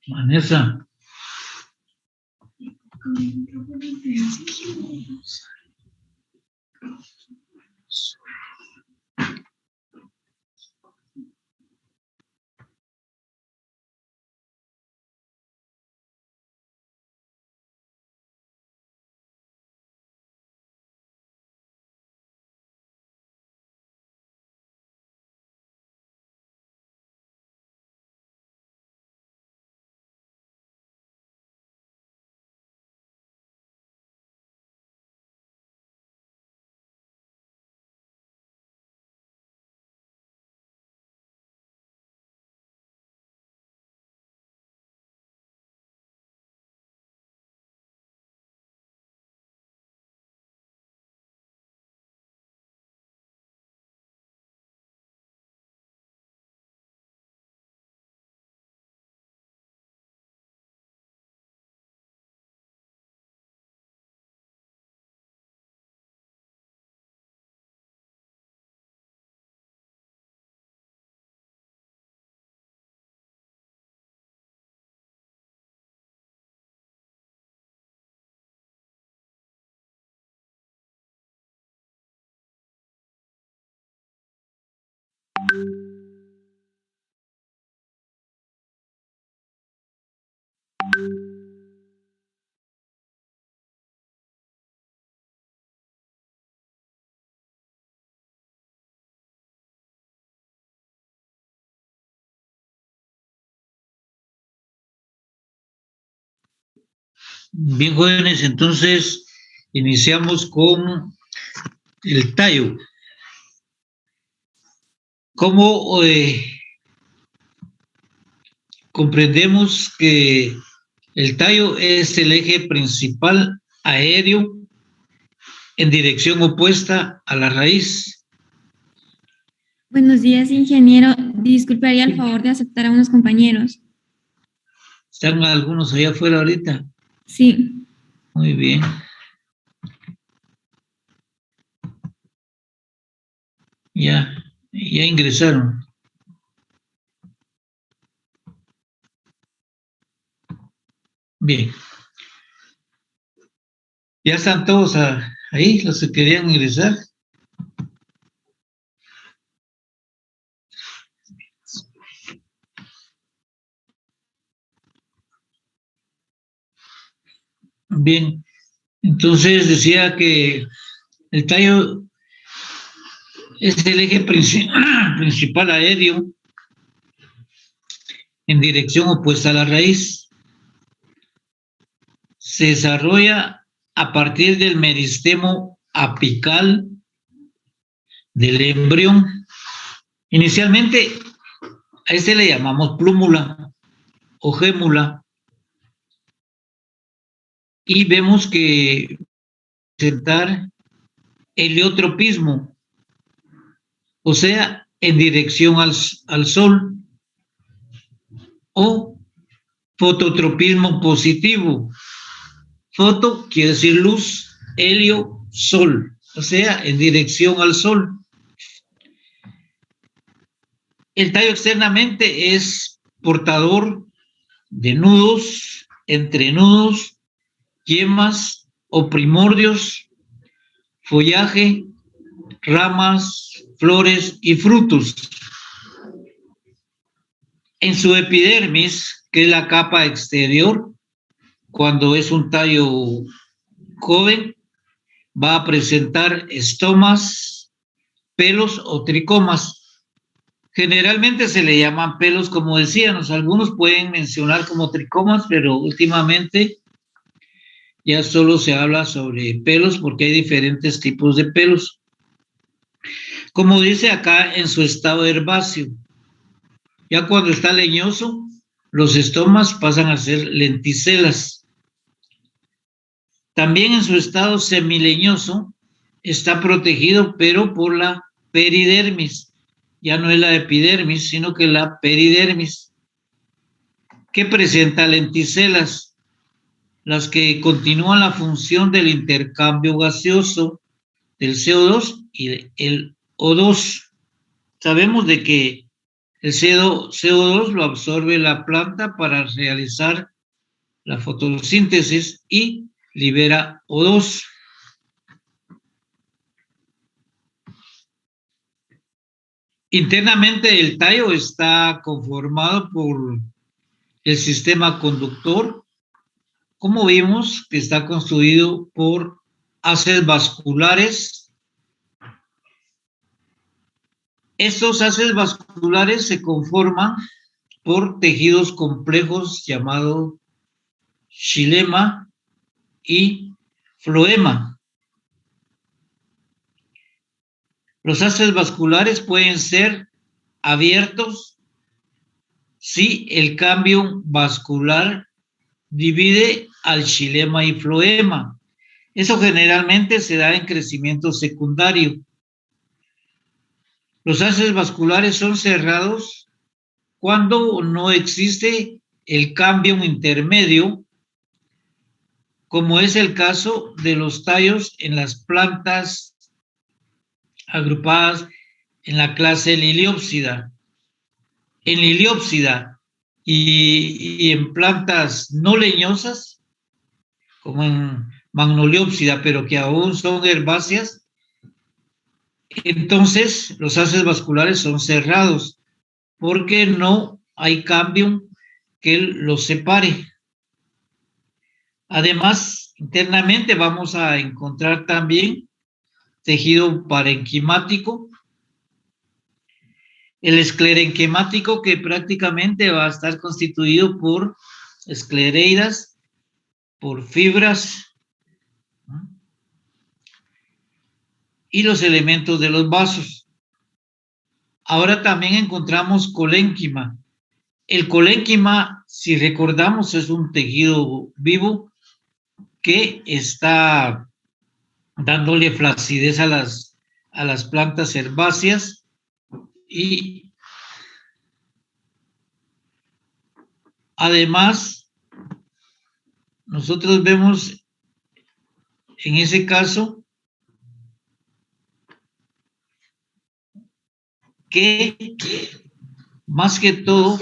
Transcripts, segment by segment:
Vanessa. Bien, jóvenes, entonces iniciamos con el tallo. ¿Cómo comprendemos que el tallo es el eje principal aéreo en dirección opuesta a la raíz? Buenos días, ingeniero. Disculparía el favor de aceptar a unos compañeros. ¿Están algunos allá afuera ahorita? Sí. Muy bien. Ya ingresaron. Bien. ¿Ya están todos ahí, los que querían ingresar? Bien. Entonces decía que el tallo es el eje principal aéreo en dirección opuesta a la raíz. Se desarrolla a partir del meristemo apical del embrión. Inicialmente a este le llamamos plúmula o gémula y vemos que presentar heliotropismo, o sea, en dirección al sol, o fototropismo positivo. Foto quiere decir luz, helio, sol, o sea, en dirección al sol. El tallo externamente es portador de nudos, entrenudos, yemas o primordios, follaje, ramas, flores y frutos. En su epidermis, que es la capa exterior, cuando es un tallo joven, va a presentar estomas, pelos o tricomas. Generalmente se le llaman pelos, como decíamos, algunos pueden mencionar como tricomas, pero últimamente ya solo se habla sobre pelos porque hay diferentes tipos de pelos. Como dice acá, en su estado herbáceo. Ya cuando está leñoso, los estomas pasan a ser lenticelas. También en su estado semileñoso está protegido, pero por la peridermis. Ya no es la epidermis, sino que la peridermis, que presenta lenticelas, las que continúan la función del intercambio gaseoso del CO2 y el O2. Sabemos de que El CO2 lo absorbe la planta para realizar la fotosíntesis y libera O2. Internamente el tallo está conformado por el sistema conductor, como vimos, que está construido por haces vasculares. Estos haces vasculares se conforman por tejidos complejos llamados xilema y floema. Los haces vasculares pueden ser abiertos si el cambio vascular divide al xilema y floema. Eso generalmente se da en crecimiento secundario. Los haces vasculares son cerrados cuando no existe el cambio intermedio, como es el caso de los tallos en las plantas agrupadas en la clase Liliópsida. En Liliópsida y en plantas no leñosas, como en Magnoliópsida, pero que aún son herbáceas, entonces los haces vasculares son cerrados porque no hay cambio que los separe. Además, internamente vamos a encontrar también tejido parenquimático, el esclerenquimático, que prácticamente va a estar constituido por esclereidas, por fibras, ¿no?, y los elementos de los vasos. Ahora también encontramos colénquima. El colénquima, si recordamos, es un tejido vivo que está dándole flacidez a las plantas herbáceas, y además nosotros vemos en ese caso que más que todo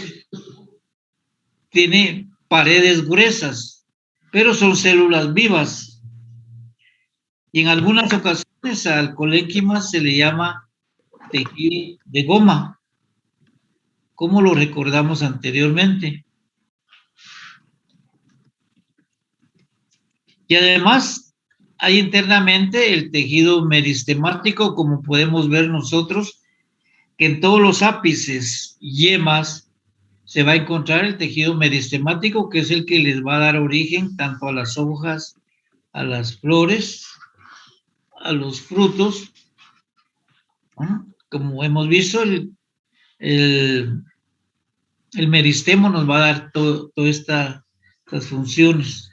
tiene paredes gruesas, pero son células vivas. Y en algunas ocasiones al colénquima se le llama tejido de goma, como lo recordamos anteriormente. Y además hay internamente el tejido meristemático, como podemos ver nosotros, que en todos los ápices y yemas se va a encontrar el tejido meristemático, que es el que les va a dar origen tanto a las hojas, a las flores, a los frutos, ¿no? Como hemos visto, el meristemo nos va a dar todas estas funciones.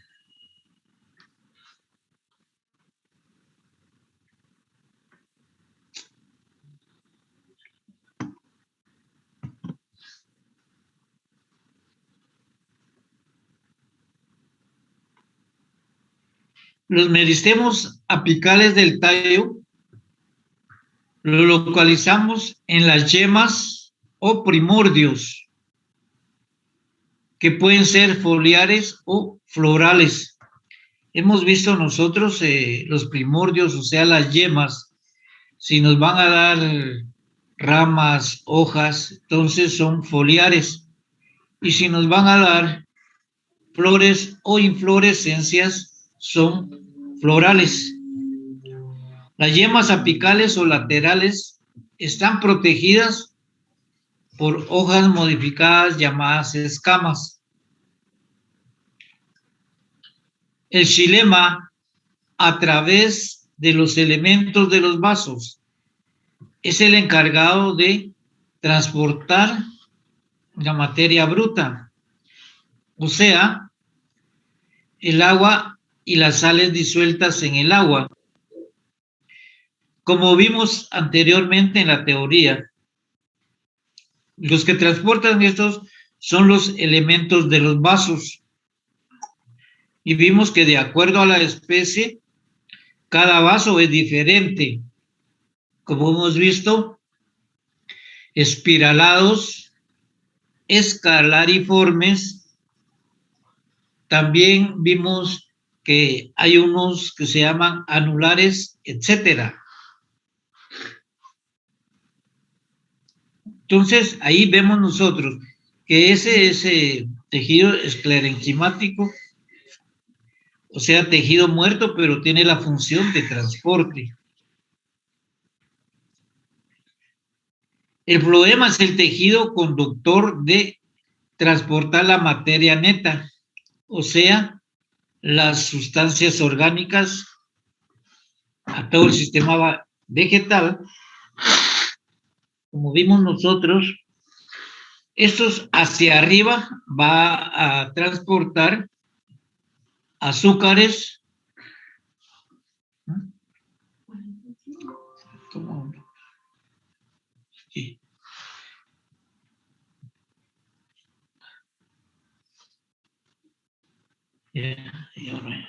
Los meristemos apicales del tallo lo localizamos en las yemas o primordios, que pueden ser foliares o florales. Hemos visto nosotros los primordios, o sea, las yemas, si nos van a dar ramas, hojas, entonces son foliares. Y si nos van a dar flores o inflorescencias, son florales. Las yemas apicales o laterales están protegidas por hojas modificadas llamadas escamas. El xilema, a través de los elementos de los vasos, es el encargado de transportar la materia bruta, o sea, el agua y las sales disueltas en el agua. Como vimos anteriormente en la teoría, los que transportan estos son los elementos de los vasos. Y vimos que de acuerdo a la especie, cada vaso es diferente. Como hemos visto, espiralados escalariformes. También vimos que hay unos que se llaman anulares, etcétera. Entonces, ahí vemos nosotros que ese tejido esclerenquimático, o sea, tejido muerto, pero tiene la función de transporte. El floema es el tejido conductor de transportar la materia neta, o sea, las sustancias orgánicas a todo el sistema vegetal. Como vimos nosotros, estos hacia arriba va a transportar azúcares. ¿Cómo? Sí. Y ahora.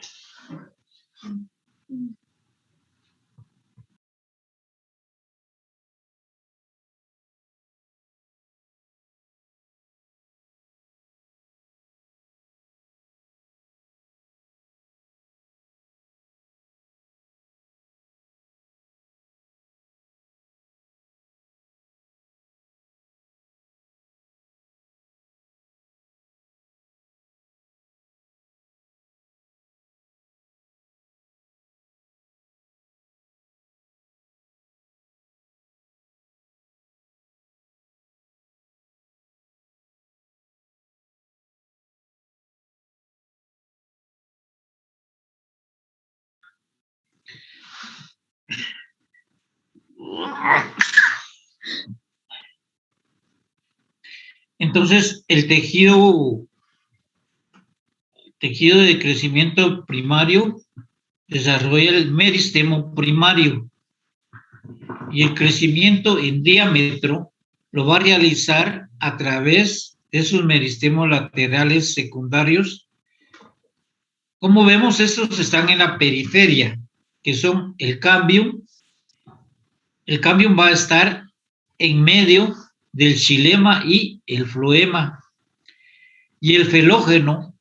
Entonces, el tejido de crecimiento primario desarrolla el meristemo primario y el crecimiento en diámetro lo va a realizar a través de sus meristemos laterales secundarios. Como vemos, estos están en la periferia, que son el cambium. El cambium va a estar en medio del xilema y el floema. Y el felógeno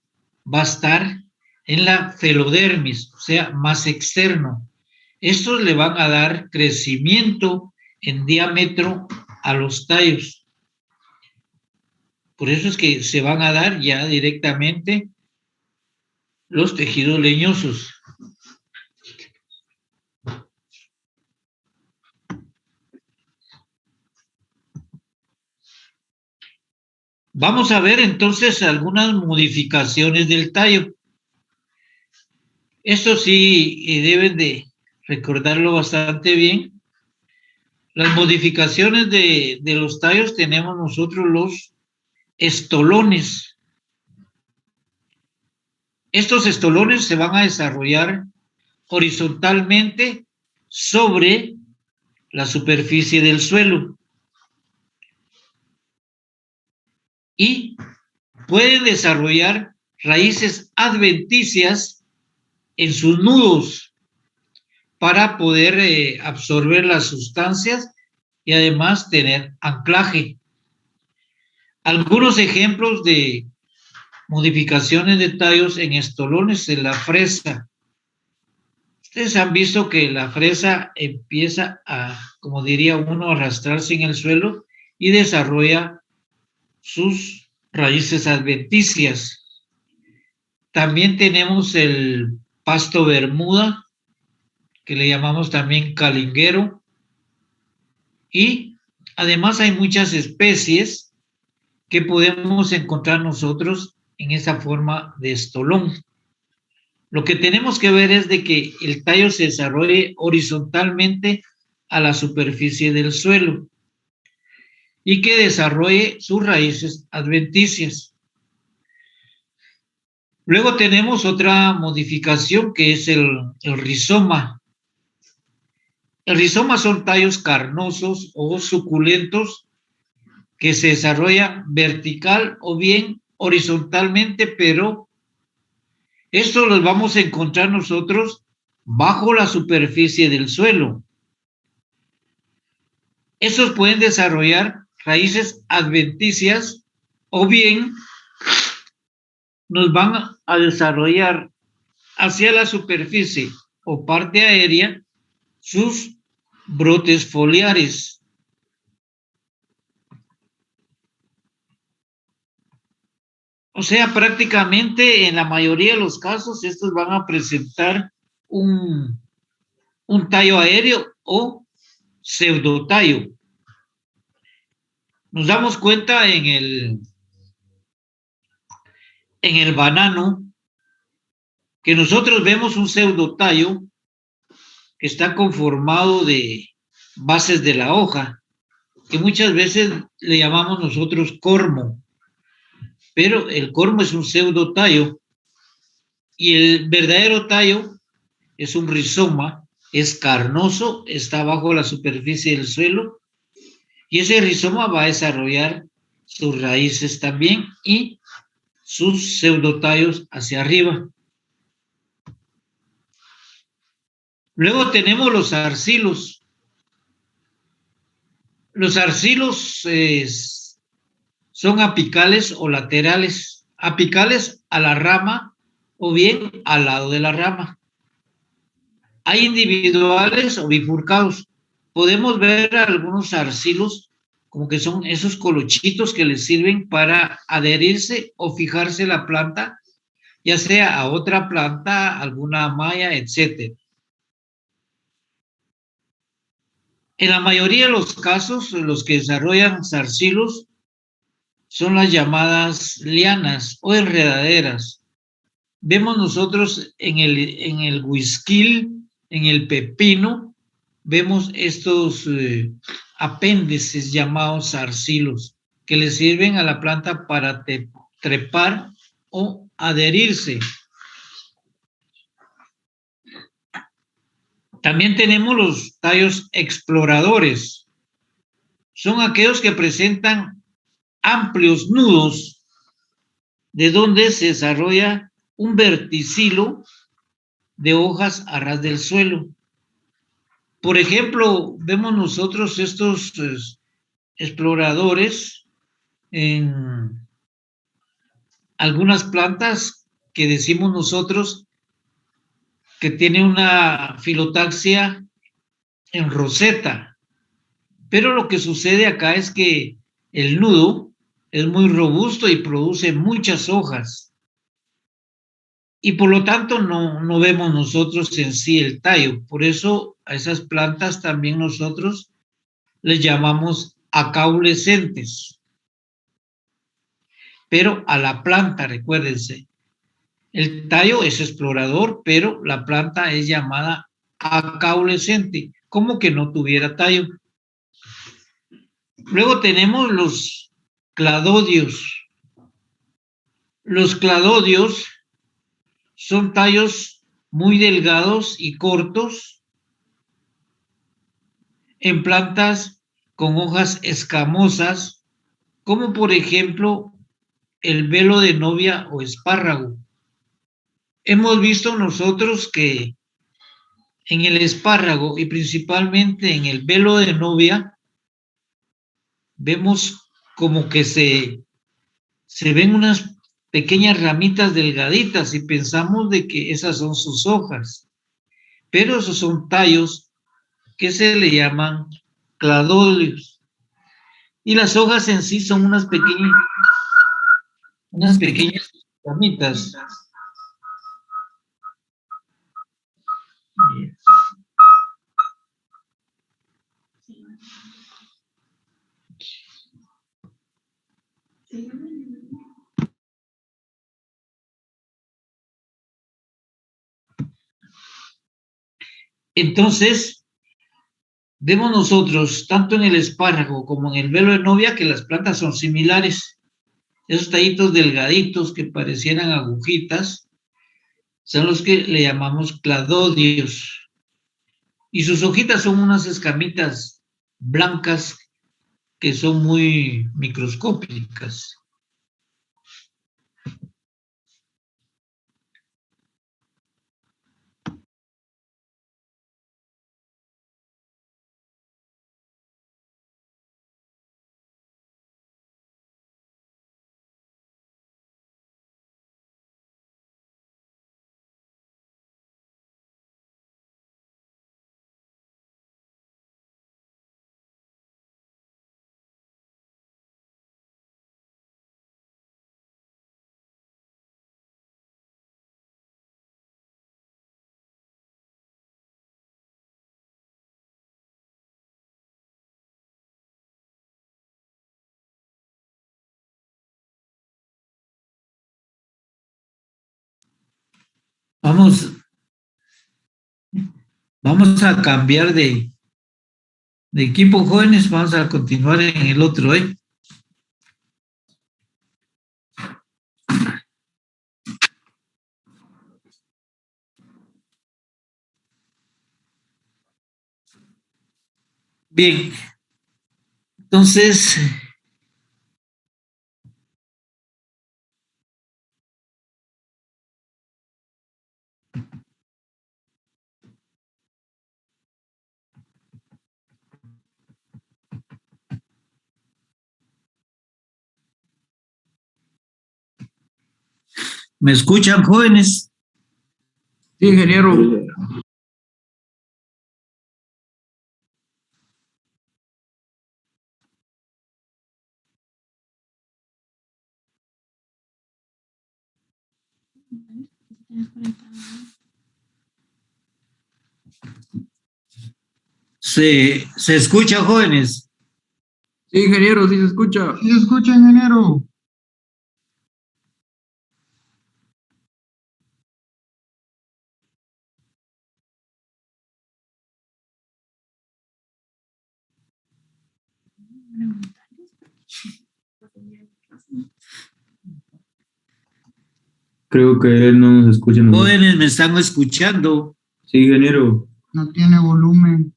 va a estar en la felodermis, o sea, más externo. Estos le van a dar crecimiento en diámetro a los tallos. Por eso es que se van a dar ya directamente los tejidos leñosos. Vamos a ver entonces algunas modificaciones del tallo. Esto sí deben de recordarlo bastante bien. Las modificaciones de los tallos tenemos nosotros los estolones. Estos estolones se van a desarrollar horizontalmente sobre la superficie del suelo y pueden desarrollar raíces adventicias en sus nudos para poder absorber las sustancias y además tener anclaje. Algunos ejemplos de modificaciones de tallos en estolones en la fresa. Ustedes han visto que la fresa empieza a, como diría uno, arrastrarse en el suelo y desarrolla sus raíces adventicias. También tenemos el pasto bermuda, que le llamamos también calinguero, y además hay muchas especies que podemos encontrar nosotros en esa forma de estolón. Lo que tenemos que ver es de que el tallo se desarrolle horizontalmente a la superficie del suelo y que desarrolle sus raíces adventicias. Luego tenemos otra modificación que es el rizoma. El rizoma son tallos carnosos o suculentos que se desarrollan vertical o bien horizontalmente, pero esto los vamos a encontrar nosotros bajo la superficie del suelo. Estos pueden desarrollar raíces adventicias o bien nos van a desarrollar hacia la superficie o parte aérea sus brotes foliares. O sea, prácticamente en la mayoría de los casos estos van a presentar un tallo aéreo o pseudotallo. Nos damos cuenta en el banano que nosotros vemos un pseudotallo que está conformado de bases de la hoja, que muchas veces le llamamos nosotros cormo, pero el cormo es un pseudotallo y el verdadero tallo es un rizoma, es carnoso, está bajo la superficie del suelo y ese rizoma va a desarrollar sus raíces también y sus pseudotallos hacia arriba. Luego tenemos los arcilos. Los arcilos son apicales o laterales. Apicales a la rama o bien al lado de la rama. Hay individuales o bifurcados. Podemos ver algunos arcilos como que son esos colochitos que les sirven para adherirse o fijarse la planta, ya sea a otra planta, alguna malla, etc. En la mayoría de los casos, los que desarrollan zarcilos son las llamadas lianas o enredaderas. Vemos nosotros en el huisquil, en el pepino, vemos estos apéndices llamados zarcilos que le sirven a la planta para trepar o adherirse. También tenemos los tallos exploradores. Son aquellos que presentan amplios nudos de donde se desarrolla un verticilo de hojas a ras del suelo. Por ejemplo, vemos nosotros estos exploradores en algunas plantas que decimos nosotros que tiene una filotaxia en roseta. Pero lo que sucede acá es que el nudo es muy robusto y produce muchas hojas. Y por lo tanto no vemos nosotros en sí el tallo. Por eso a esas plantas también nosotros les llamamos acaulescentes. Pero a la planta, recuérdense, el tallo es explorador, pero la planta es llamada acaulescente, como que no tuviera tallo. Luego tenemos los cladodios. Los cladodios son tallos muy delgados y cortos en plantas con hojas escamosas, como por ejemplo el velo de novia o espárrago. Hemos visto nosotros que en el espárrago y principalmente en el velo de novia vemos como que se ven unas pequeñas ramitas delgaditas y pensamos de que esas son sus hojas, pero esos son tallos que se le llaman cladodios. Y las hojas en sí son unas pequeñas ramitas. Entonces, vemos nosotros, tanto en el espárrago como en el velo de novia, que las plantas son similares. Esos tallitos delgaditos que parecieran agujitas son los que le llamamos cladodios. Y sus hojitas son unas escamitas blancas que son muy microscópicas. Vamos a cambiar de equipo, jóvenes. Vamos a continuar en el otro, ¿eh? Bien, entonces, ¿me escuchan, jóvenes? Sí, ingeniero. ¿Se escucha, jóvenes? Sí, ingeniero, sí se escucha. Sí se escucha, ingeniero. Creo que él no nos escucha. Jóvenes, ¿me están escuchando? Sí, ingeniero. No tiene volumen.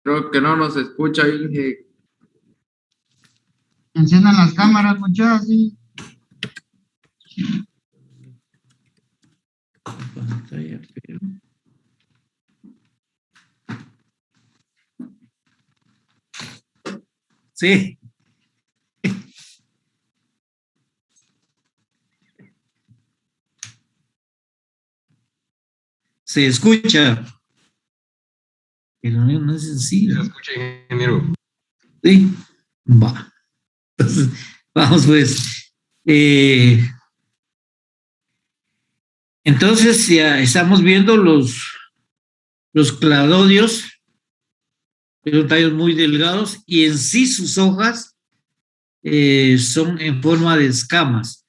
Creo que no nos escucha, Inge. Enciendan las cámaras, muchachos, sí. Pantalla, pero... Sí. Se escucha. Pero no es sencillo. Se escucha, ingeniero. Sí. Va. Entonces, vamos pues. Entonces ya estamos viendo los cladodios, que son tallos muy delgados, y en sí sus hojas son en forma de escamas.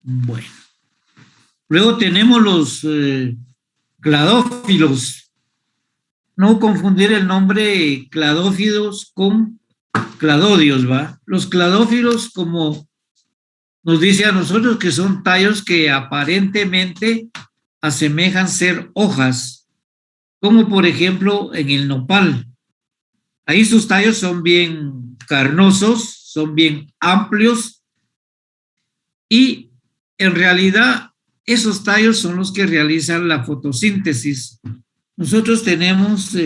Bueno. Luego tenemos los cladófilos. No confundir el nombre cladófilos con cladodios, ¿va? Los cladófilos, como nos dice a nosotros, que son tallos que aparentemente asemejan ser hojas, como por ejemplo en el nopal. Ahí sus tallos son bien carnosos, son bien amplios y en realidad esos tallos son los que realizan la fotosíntesis. Nosotros tenemos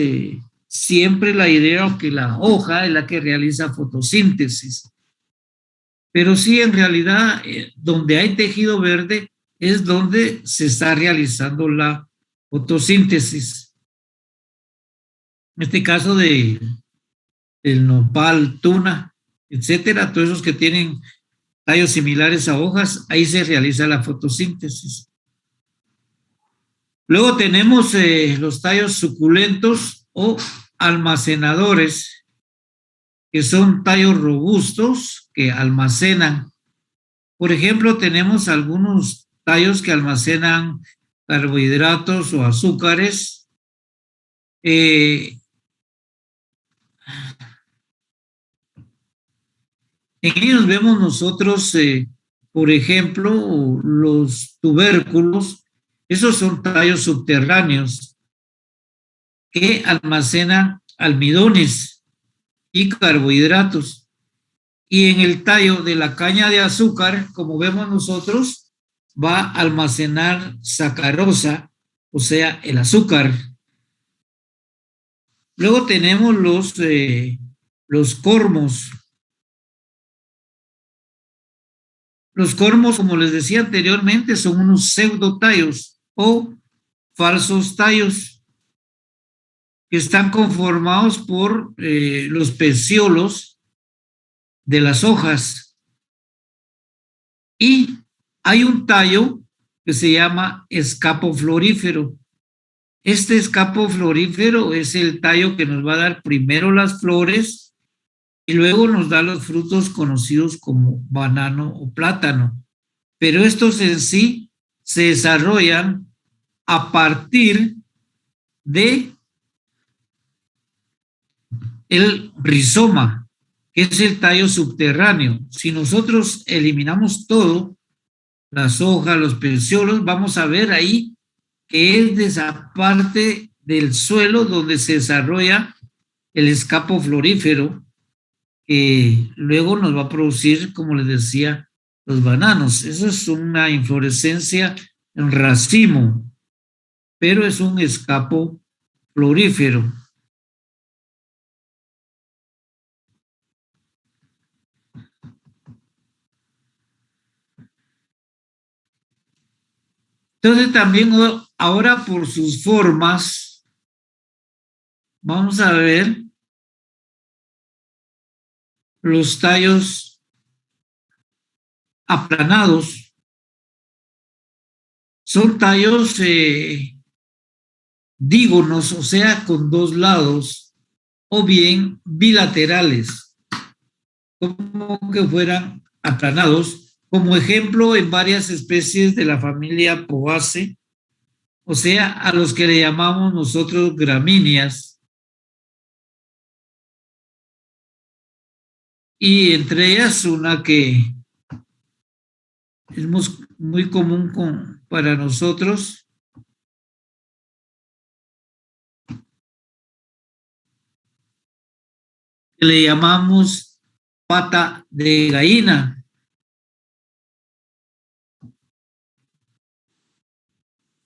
siempre la idea que la hoja es la que realiza fotosíntesis, pero sí en realidad donde hay tejido verde es donde se está realizando la fotosíntesis. En este caso del nopal, tuna, etcétera, todos esos que tienen tallos similares a hojas, ahí se realiza la fotosíntesis. Luego tenemos los tallos suculentos o almacenadores, que son tallos robustos que almacenan. Por ejemplo, tenemos algunos tallos que almacenan carbohidratos o azúcares. En ellos vemos nosotros, por ejemplo, los tubérculos. Esos son tallos subterráneos que almacenan almidones y carbohidratos. Y en el tallo de la caña de azúcar, como vemos nosotros, va a almacenar sacarosa, o sea, el azúcar. Luego tenemos los cormos. Los cormos, como les decía anteriormente, son unos pseudotallos o falsos tallos que están conformados por los peciolos de las hojas. Y hay un tallo que se llama escapo florífero. Este escapo florífero es el tallo que nos va a dar primero las flores y luego nos da los frutos conocidos como banano o plátano. Pero estos en sí se desarrollan a partir de el rizoma, que es el tallo subterráneo. Si nosotros eliminamos todo, las hojas, los peciolos, vamos a ver ahí que es de esa parte del suelo donde se desarrolla el escapo florífero, que luego nos va a producir, como les decía, los bananos. Eso es una inflorescencia en racimo, pero es un escapo florífero. Entonces también ahora por sus formas, vamos a ver los tallos aplanados. Son tallos dígonos, o sea, con dos lados, o bien bilaterales, como que fueran aplanados. Como ejemplo, en varias especies de la familia Poaceae, o sea, a los que le llamamos nosotros gramíneas. Y entre ellas una que es muy común para nosotros, que le llamamos pata de gallina.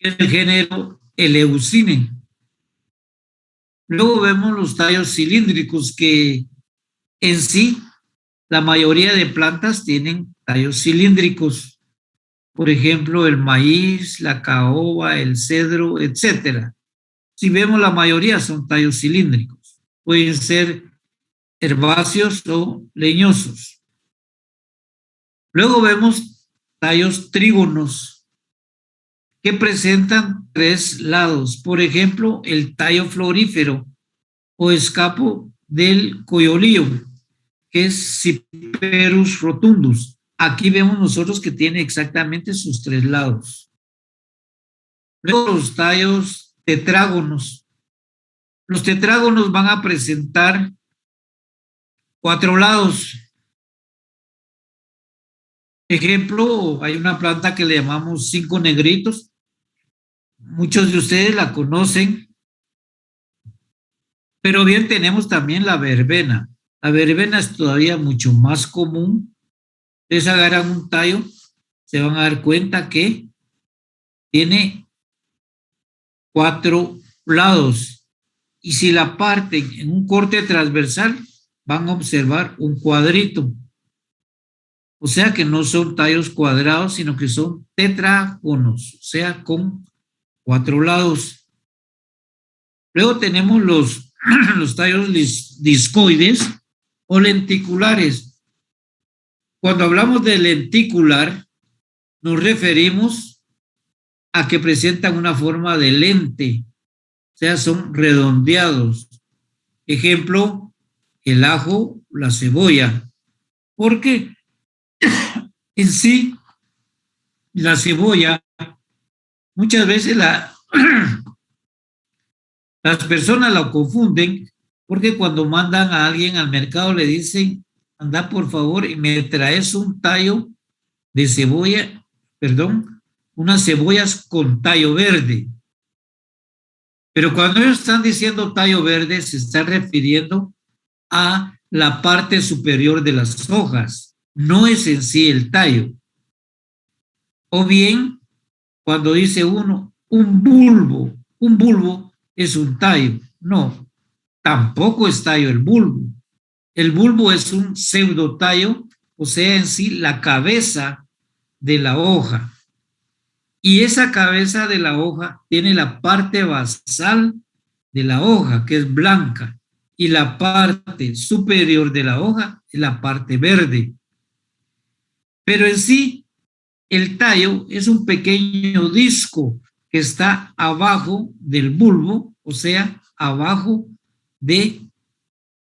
Es el género Eleucine. Luego vemos los tallos cilíndricos, que en sí la mayoría de plantas tienen tallos cilíndricos. Por ejemplo, el maíz, la caoba, el cedro, etcétera. Si vemos, la mayoría son tallos cilíndricos. Pueden ser herbáceos o leñosos. Luego vemos tallos trígonos, que presentan tres lados. Por ejemplo, el tallo florífero o escapo del coyolío, que es Cyperus rotundus. Aquí vemos nosotros que tiene exactamente sus tres lados. Luego los tallos tetrágonos. Los tetrágonos van a presentar cuatro lados. Ejemplo, hay una planta que le llamamos cinco negritos. Muchos de ustedes la conocen, pero bien, tenemos también la verbena. La verbena es todavía mucho más común. Ustedes agarran un tallo, se van a dar cuenta que tiene cuatro lados. Y si la parten en un corte transversal, van a observar un cuadrito. O sea que no son tallos cuadrados, sino que son tetrágonos, o sea, con cuatro lados. Luego tenemos los tallos discoides o lenticulares. Cuando hablamos de lenticular, nos referimos a que presentan una forma de lente, o sea, son redondeados. Ejemplo, el ajo, la cebolla. Porque en sí, la cebolla, muchas veces las personas la confunden, porque cuando mandan a alguien al mercado le dicen, anda por favor y me traes un tallo de cebolla, perdón, unas cebollas con tallo verde. Pero cuando ellos están diciendo tallo verde, se está refiriendo a la parte superior de las hojas, no es en sí el tallo. O bien, cuando dice uno, un bulbo es un tallo. No, tampoco es tallo el bulbo. El bulbo es un pseudotallo, o sea, en sí la cabeza de la hoja. Y esa cabeza de la hoja tiene la parte basal de la hoja, que es blanca, y la parte superior de la hoja es la parte verde. Pero en sí, El tallo es un pequeño disco que está abajo del bulbo, o sea, abajo de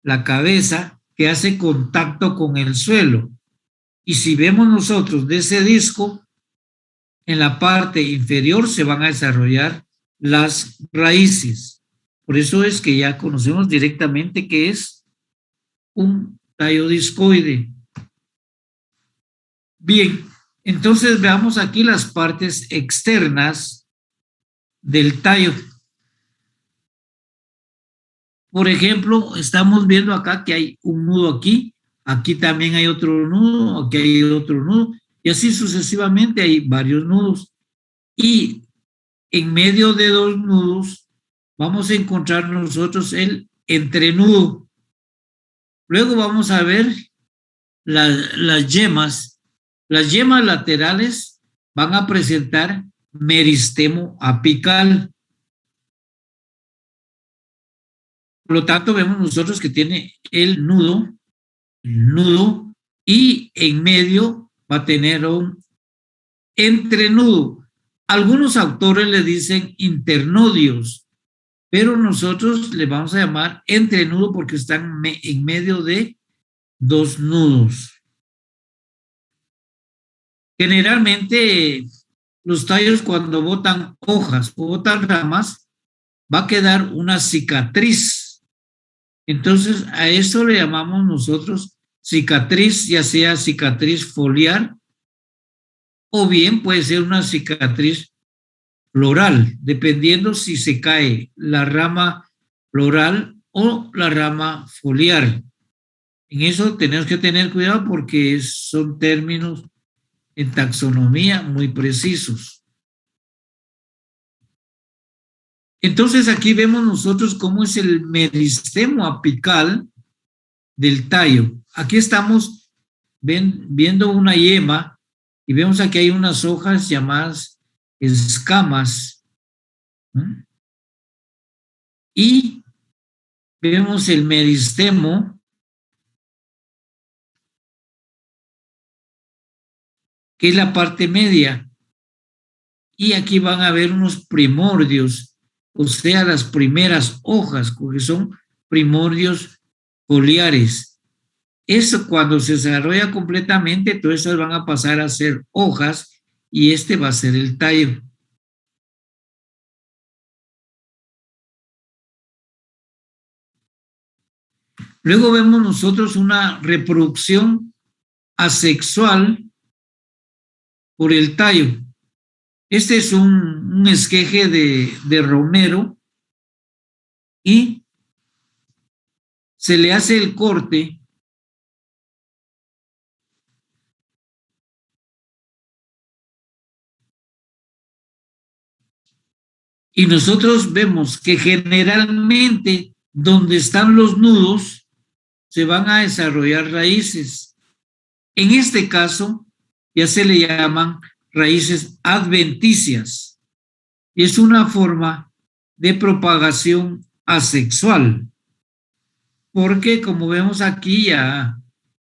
la cabeza, que hace contacto con el suelo. Y si vemos nosotros de ese disco, en la parte inferior se van a desarrollar las raíces. Por eso es que ya conocemos directamente que es un tallo discoide. Bien, entonces veamos aquí las partes externas del tallo. Por ejemplo, estamos viendo acá que hay un nudo aquí, aquí también hay otro nudo, aquí hay otro nudo, y así sucesivamente hay varios nudos. Y en medio de dos nudos vamos a encontrar nosotros el entrenudo. Luego vamos a ver las yemas. Las yemas laterales van a presentar meristemo apical. Por lo tanto, vemos nosotros que tiene el nudo, y en medio va a tener un entrenudo. Algunos autores le dicen internodios, pero nosotros le vamos a llamar entrenudo porque están en medio de dos nudos. Generalmente los tallos cuando botan hojas o botan ramas va a quedar una cicatriz. Entonces a eso le llamamos nosotros cicatriz, ya sea cicatriz foliar o bien puede ser una cicatriz floral, dependiendo si se cae la rama floral o la rama foliar. En eso tenemos que tener cuidado porque son términos en taxonomía muy precisos. Entonces aquí vemos nosotros cómo es el meristemo apical del tallo. Aquí estamos viendo una yema y vemos aquí hay unas hojas llamadas escamas, ¿no? Y vemos el meristemo, que es la parte media, y aquí van a ver unos primordios, o sea, las primeras hojas, porque son primordios foliares. Eso cuando se desarrolla completamente, todas estas van a pasar a ser hojas y este va a ser el tallo. Luego vemos nosotros una reproducción asexual por el tallo. Este es un esqueje de romero y se le hace el corte y nosotros vemos que generalmente donde están los nudos se van a desarrollar raíces. En este caso ya se le llaman raíces adventicias y es una forma de propagación asexual, porque como vemos aquí ya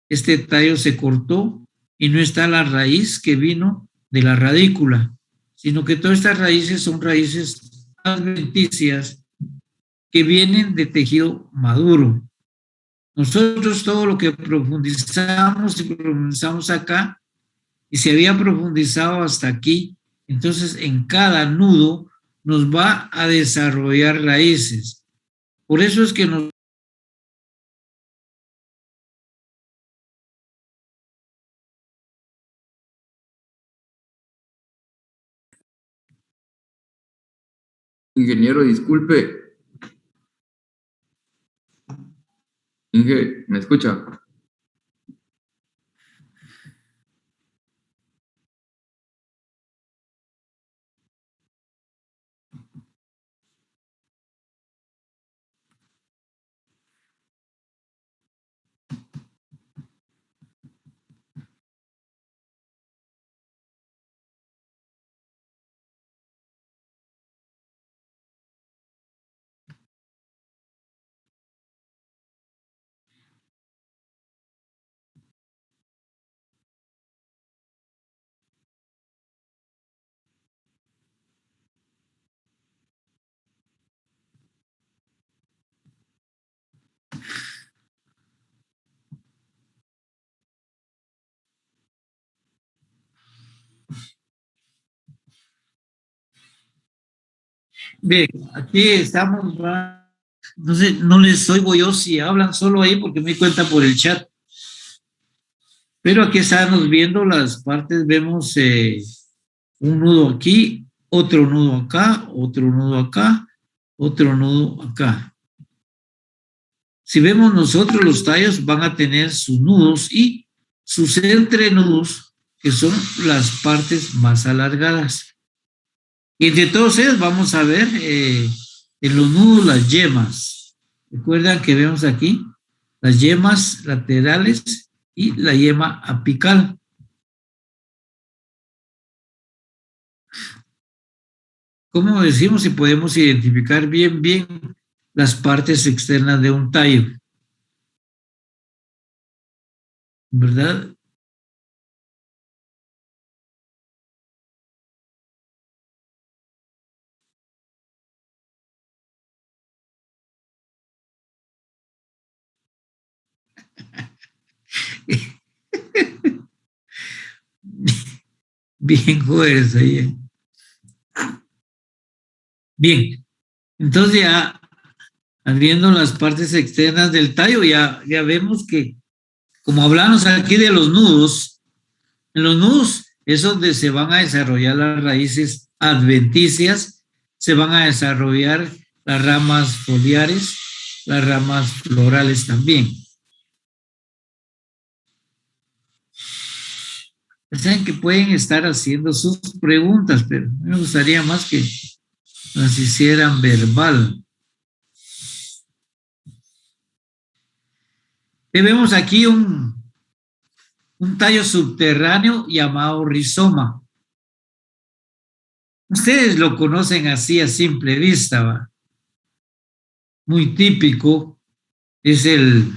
este tallo se cortó y no está la raíz que vino de la radícula, sino que todas estas raíces son raíces adventicias que vienen de tejido maduro. Nosotros todo lo que profundizamos y profundizamos acá, y se había profundizado hasta aquí, entonces en cada nudo nos va a desarrollar raíces. Por eso es que nos... Ingeniero, disculpe. Inge, ¿me escucha? Bien, aquí estamos, no sé, no les oigo yo si hablan solo ahí porque me di cuenta por el chat. Pero aquí estamos viendo las partes, vemos un nudo aquí, otro nudo acá, otro nudo acá, otro nudo acá. Si vemos nosotros, los tallos van a tener sus nudos y sus entrenudos, que son las partes más alargadas. Y entre todos ellos vamos a ver en los nudos las yemas. Recuerdan que vemos aquí las yemas laterales y la yema apical. ¿Cómo decimos si podemos identificar bien las partes externas de un tallo? ¿Verdad? Bien, jóvenes ahí. Bien, entonces ya viendo las partes externas del tallo, ya vemos que, como hablamos aquí de los nudos, en los nudos es donde se van a desarrollar las raíces adventicias, se van a desarrollar las ramas foliares, las ramas florales también. Saben que pueden estar haciendo sus preguntas, pero me gustaría más que las hicieran verbal. Vemos aquí un tallo subterráneo llamado rizoma. Ustedes lo conocen así a simple vista, ¿va? Muy típico es el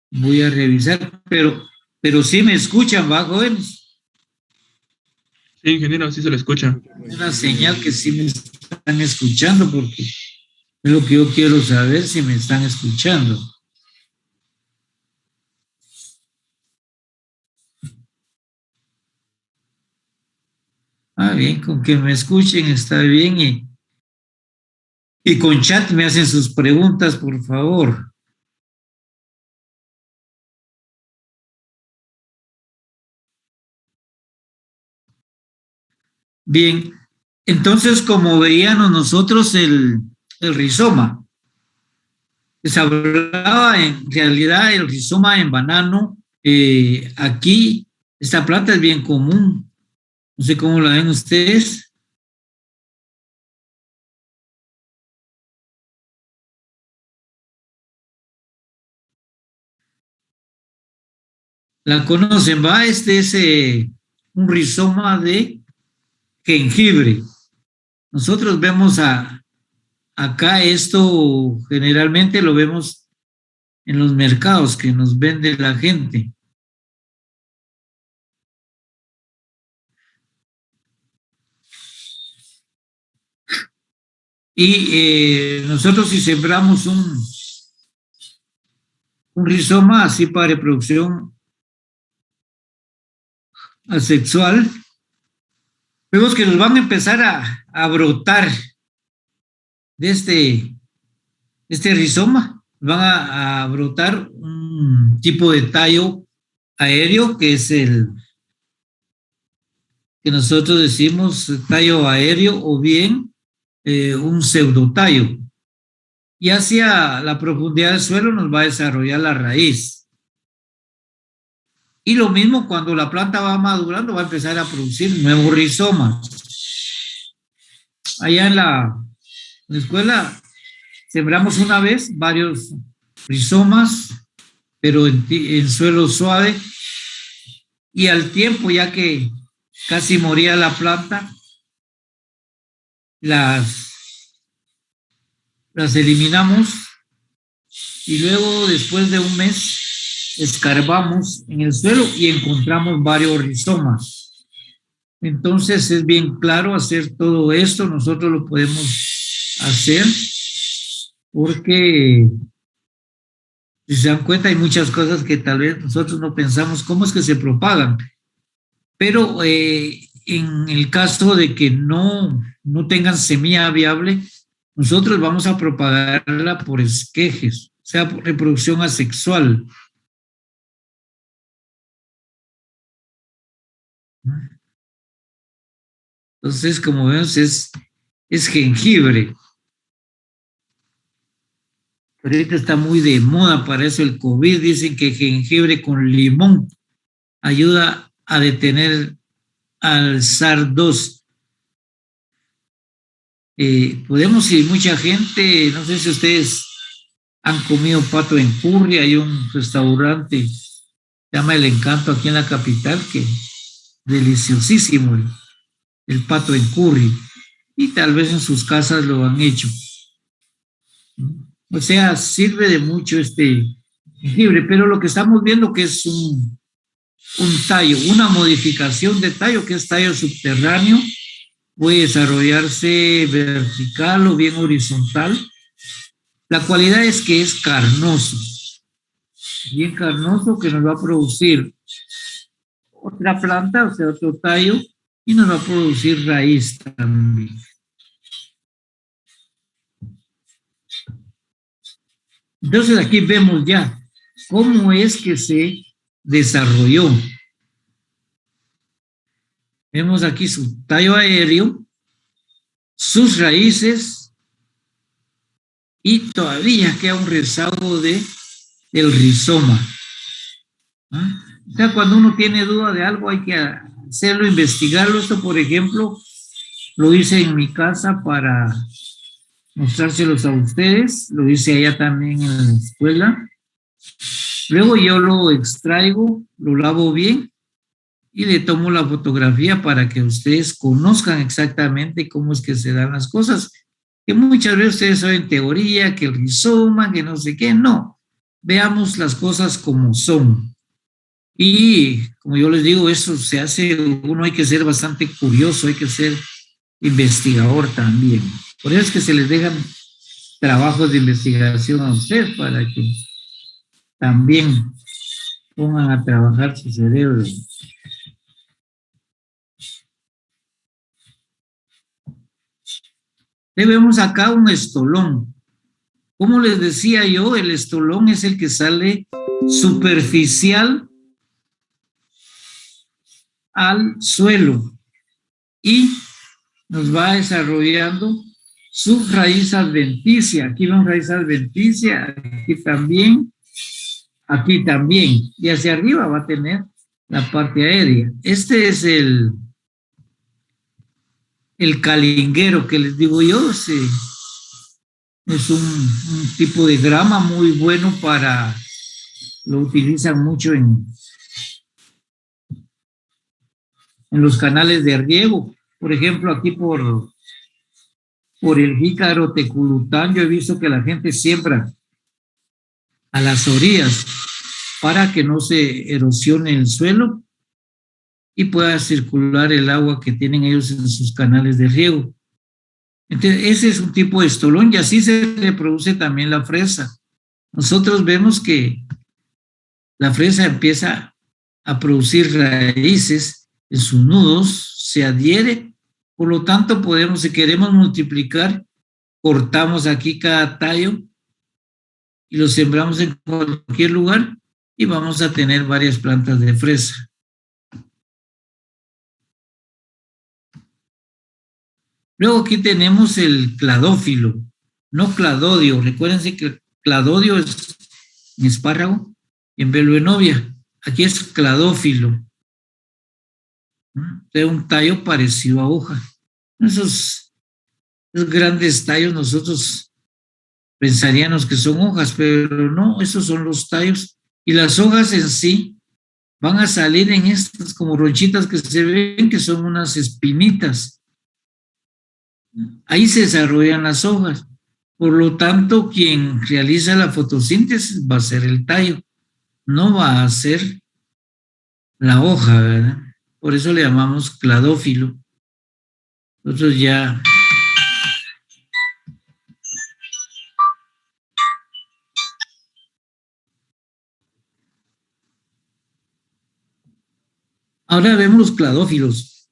voy a revisar, pero sí me escuchan, ¿va, jóvenes? Sí, ingeniero, sí se lo escucha. Una señal que sí me están escuchando, porque es lo que yo quiero saber, si me están escuchando. Bien, con que me escuchen está bien, y con chat me hacen sus preguntas, por favor. Bien, entonces, como veíamos nosotros el rizoma, se hablaba en realidad el rizoma en banano. Aquí, esta planta es bien común. No sé cómo la ven ustedes. La conocen, ¿va? Este es un rizoma de jengibre. Nosotros vemos acá esto, generalmente lo vemos en los mercados que nos vende la gente. Y nosotros si sembramos un rizoma así para reproducción asexual, vemos que nos van a empezar a brotar de este rizoma, van a brotar un tipo de tallo aéreo que es el que nosotros decimos tallo aéreo o bien un pseudotallo. Y hacia la profundidad del suelo nos va a desarrollar la raíz. Y lo mismo cuando la planta va madurando, va a empezar a producir nuevos rizomas. Allá en la escuela sembramos una vez varios rizomas, pero en suelo suave, y al tiempo, ya que casi moría la planta, las eliminamos y luego, después de un mes, escarbamos en el suelo y encontramos varios rizomas. Entonces es bien claro hacer todo esto, nosotros lo podemos hacer porque, si se dan cuenta, hay muchas cosas que tal vez nosotros no pensamos cómo es que se propagan, pero en el caso de que no tengan semilla viable, nosotros vamos a propagarla por esquejes, o sea, por reproducción asexual. Entonces, como vemos, es jengibre. Ahorita está muy de moda para eso el COVID. Dicen que jengibre con limón ayuda a detener al SARS-2. Podemos ir, mucha gente, no sé si ustedes han comido pato en curry, hay un restaurante, se llama El Encanto aquí en la capital, que es deliciosísimo el pato en curry, y tal vez en sus casas lo han hecho. O sea, sirve de mucho este jengibre, pero lo que estamos viendo que es un tallo, una modificación de tallo, que es tallo subterráneo, puede desarrollarse vertical o bien horizontal. La cualidad es que es carnoso, bien carnoso, que nos va a producir otra planta, o sea, otro tallo, y nos va a producir raíz también. Entonces aquí vemos ya cómo es que se desarrolló. Vemos aquí su tallo aéreo, sus raíces, y todavía queda un rezago del rizoma. ¿Ah? O sea, cuando uno tiene duda de algo hay que hacerlo, investigarlo. Esto, por ejemplo, lo hice en mi casa para mostrárselos a ustedes, lo hice allá también en la escuela. Luego yo lo extraigo, lo lavo bien y le tomo la fotografía para que ustedes conozcan exactamente cómo es que se dan las cosas. Que muchas veces ustedes saben teoría, que el rizoma, que no sé qué, no. Veamos las cosas como son. Y como yo les digo, eso se hace, uno hay que ser bastante curioso, hay que ser investigador también. Por eso es que se les dejan trabajos de investigación a ustedes para que también pongan a trabajar su cerebro. Vemos acá un estolón. Como les decía yo, el estolón es el que sale superficial al suelo y nos va desarrollando su raíz adventicia. Aquí vemos raíz adventicia, aquí también, y hacia arriba va a tener la parte aérea. Este es el calinguero que les digo yo. Es un tipo de grama muy bueno lo utilizan mucho en los canales de riego. Por ejemplo, aquí por el Jícaro, Teculután, yo he visto que la gente siembra a las orillas para que no se erosione el suelo y pueda circular el agua que tienen ellos en sus canales de riego. Entonces, ese es un tipo de estolón, y así se reproduce también la fresa. Nosotros vemos que la fresa empieza a producir raíces en sus nudos, se adhiere, por lo tanto podemos, si queremos multiplicar, cortamos aquí cada tallo y lo sembramos en cualquier lugar y vamos a tener varias plantas de fresa. Luego aquí tenemos el cladófilo, no cladodio. Recuérdense que el cladodio es en espárrago y en beloenovia. Aquí es cladófilo. De un tallo parecido a hoja. Esos grandes tallos nosotros pensaríamos que son hojas, pero no, esos son los tallos. Y las hojas en sí van a salir en estas como ronchitas que se ven, que son unas espinitas. Ahí se desarrollan las hojas. Por lo tanto, quien realiza la fotosíntesis va a ser el tallo, no va a ser la hoja, ¿verdad? por eso le llamamos cladófilo. Nosotros ya... Ahora vemos los cladófilos.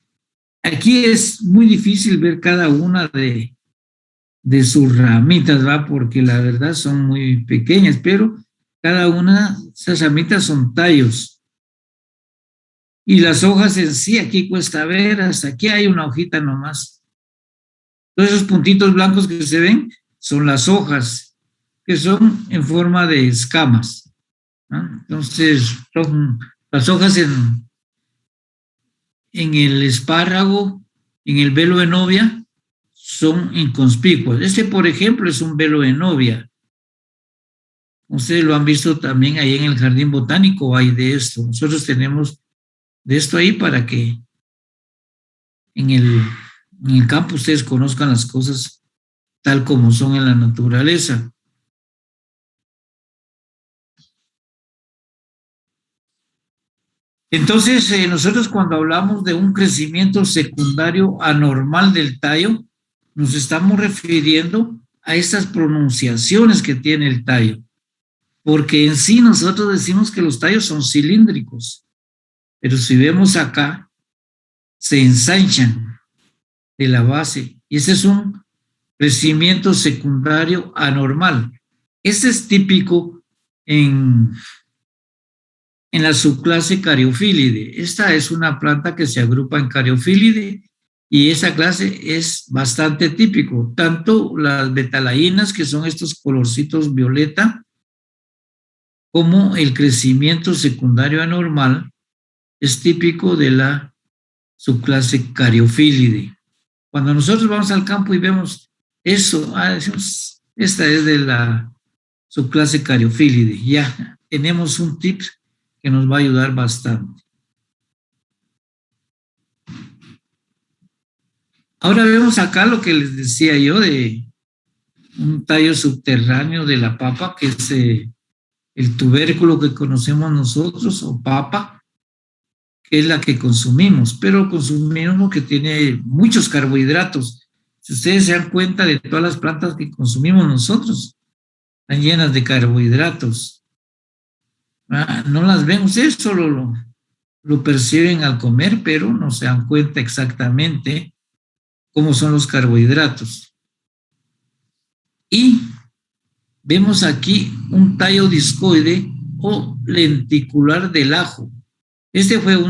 Aquí es muy difícil ver cada una de sus ramitas, ¿va? Porque la verdad son muy pequeñas, pero cada una de esas ramitas son tallos. Y las hojas en sí, aquí cuesta ver, hasta aquí hay una hojita nomás. Todos esos puntitos blancos que se ven son las hojas, que son en forma de escamas, ¿no? Entonces, son las hojas en el espárrago, en el velo de novia, son inconspicuas. Este, por ejemplo, es un velo de novia. Ustedes lo han visto también ahí en el jardín botánico, hay de esto. Nosotros tenemos de esto ahí para que en el campo ustedes conozcan las cosas tal como son en la naturaleza. Entonces, nosotros cuando hablamos de un crecimiento secundario anormal del tallo, nos estamos refiriendo a estas pronunciaciones que tiene el tallo, porque en sí nosotros decimos que los tallos son cilíndricos, pero si vemos acá, se ensanchan de la base, y ese es un crecimiento secundario anormal. Este es típico en la subclase Caryophyllide. Esta es una planta que se agrupa en Caryophyllide y esa clase es bastante típico. Tanto las betalainas, que son estos colorcitos violeta, como el crecimiento secundario anormal es típico de la subclase Caryophyllide. Cuando nosotros vamos al campo y vemos eso, decimos, esta es de la subclase Caryophyllide. Ya tenemos un tip que nos va a ayudar bastante. Ahora vemos acá lo que les decía yo de un tallo subterráneo de la papa, que es el tubérculo que conocemos nosotros, o papa, que es la que consumimos, pero consumimos que tiene muchos carbohidratos. Si ustedes se dan cuenta de todas las plantas que consumimos nosotros, están llenas de carbohidratos. No las ven, ustedes solo lo perciben al comer, pero no se dan cuenta exactamente cómo son los carbohidratos. Y vemos aquí un tallo discoide o lenticular del ajo. Este fue